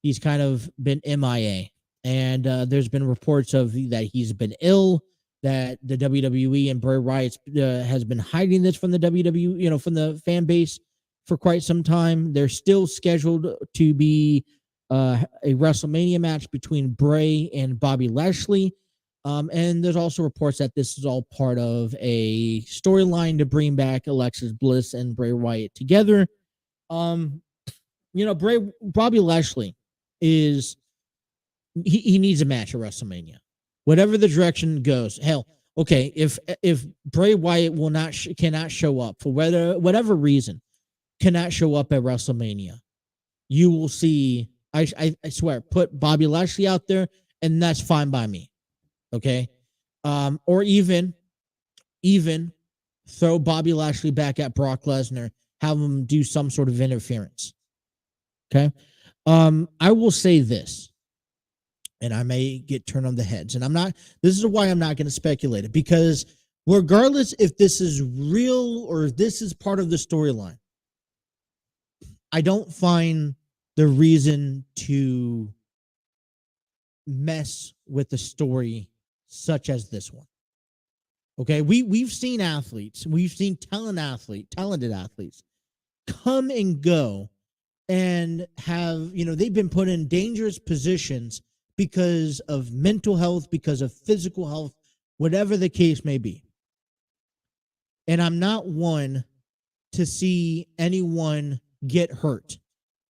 He's kind of been MIA, and there's been reports of that he's been ill, that the WWE and Bray Wyatt has been hiding this from the WWE, from the fan base for quite some time. They're still scheduled to be a WrestleMania match between Bray and Bobby Lashley. And there's also reports that this is all part of a storyline to bring back Alexa Bliss and Bray Wyatt together. Bobby Lashley is he needs a match at WrestleMania. Whatever the direction goes. Hell, okay, if Bray Wyatt cannot show up for whatever reason, cannot show up at WrestleMania, you will see. I swear, put Bobby Lashley out there, and that's fine by me. Okay, or even throw Bobby Lashley back at Brock Lesnar, have him do some sort of interference. Okay, I will say this, and I may get turned on the heads, and this is why I'm not going to speculate it, because regardless if this is real or if this is part of the storyline, I don't find the reason to mess with the story such as this one. Okay, we've seen athletes, we've seen talented athletes come and go and have, they've been put in dangerous positions because of mental health, because of physical health, whatever the case may be. And I'm not one to see anyone get hurt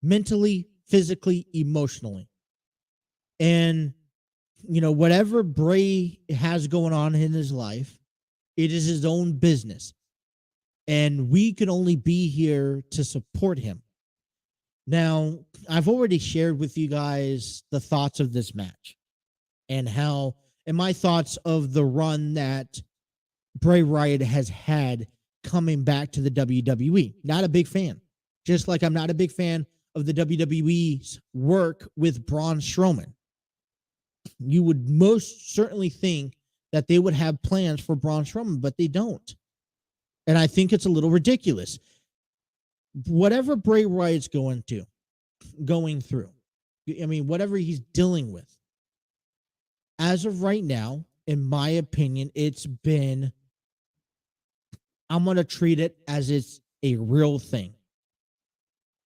mentally, physically, emotionally. And, whatever Bray has going on in his life, it is his own business. And we can only be here to support him. Now, I've already shared with you guys the thoughts of this match and my thoughts of the run that Bray Wyatt has had coming back to the WWE. Not a big fan. Just like I'm not a big fan of the WWE's work with Braun Strowman. You would most certainly think that they would have plans for Braun Strowman, but they don't. And I think it's a little ridiculous. Whatever Bray Wyatt's going through, whatever he's dealing with, as of right now, in my opinion, I'm going to treat it as it's a real thing.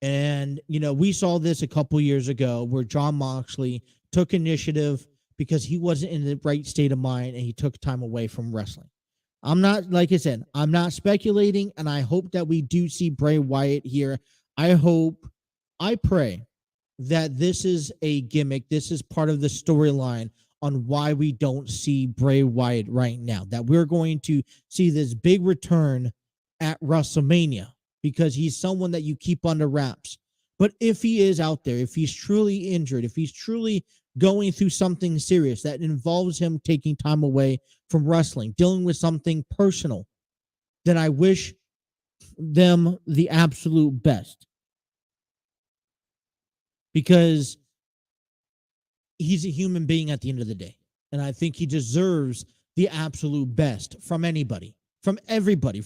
And, we saw this a couple years ago where Jon Moxley took initiative because he wasn't in the right state of mind and he took time away from wrestling. I'm not speculating, and I hope that we do see Bray Wyatt here. I pray that this is a gimmick. This is part of the storyline on why we don't see Bray Wyatt right now, that we're going to see this big return at WrestleMania because he's someone that you keep under wraps. But if he is out there, if he's truly injured, if he's truly going through something serious that involves him taking time away from wrestling, dealing with something personal, then I wish them the absolute best. Because he's a human being at the end of the day. And I think he deserves the absolute best from anybody, from everybody,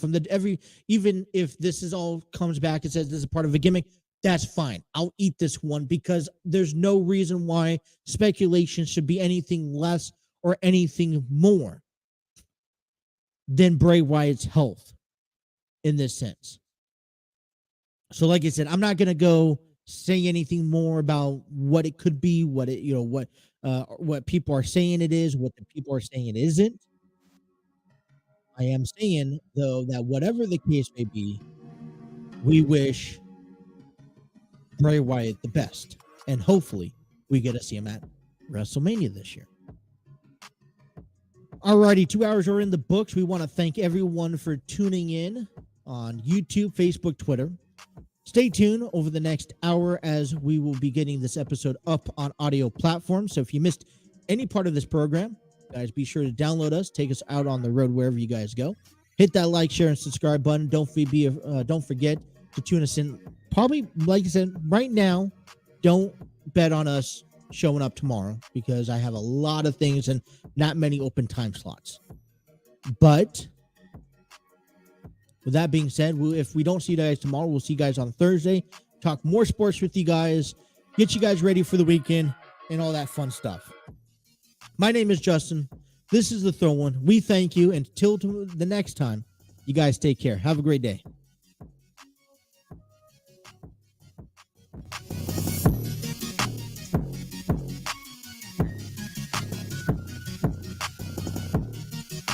even if this is all comes back and says this is part of a gimmick, that's fine. I'll eat this one because there's no reason why speculation should be anything less or anything more than Bray Wyatt's health in this sense. So like I said, I'm not going to go say anything more about what it could be, what people are saying it is, what the people are saying it isn't. I am saying, though, that whatever the case may be, we wish Bray Wyatt the best. And hopefully we get to see him at WrestleMania this year. Alrighty, 2 hours are in the books. We want to thank everyone for tuning in on YouTube, Facebook, Twitter. Stay tuned over the next hour as we will be getting this episode up on audio platforms. So if you missed any part of this program, guys, be sure to download us, take us out on the road wherever you guys go. Hit that like, share, and subscribe button. Don't forget to tune us in. Probably, like I said, right now, don't bet on us showing up tomorrow because I have a lot of things and not many open time slots. But with that being said, if we don't see you guys tomorrow, we'll see you guys on Thursday. Talk more sports with you guys, get you guys ready for the weekend, and all that fun stuff. My name is Justin. This is The Throw One. We thank you. Until the next time, you guys take care. Have a great day.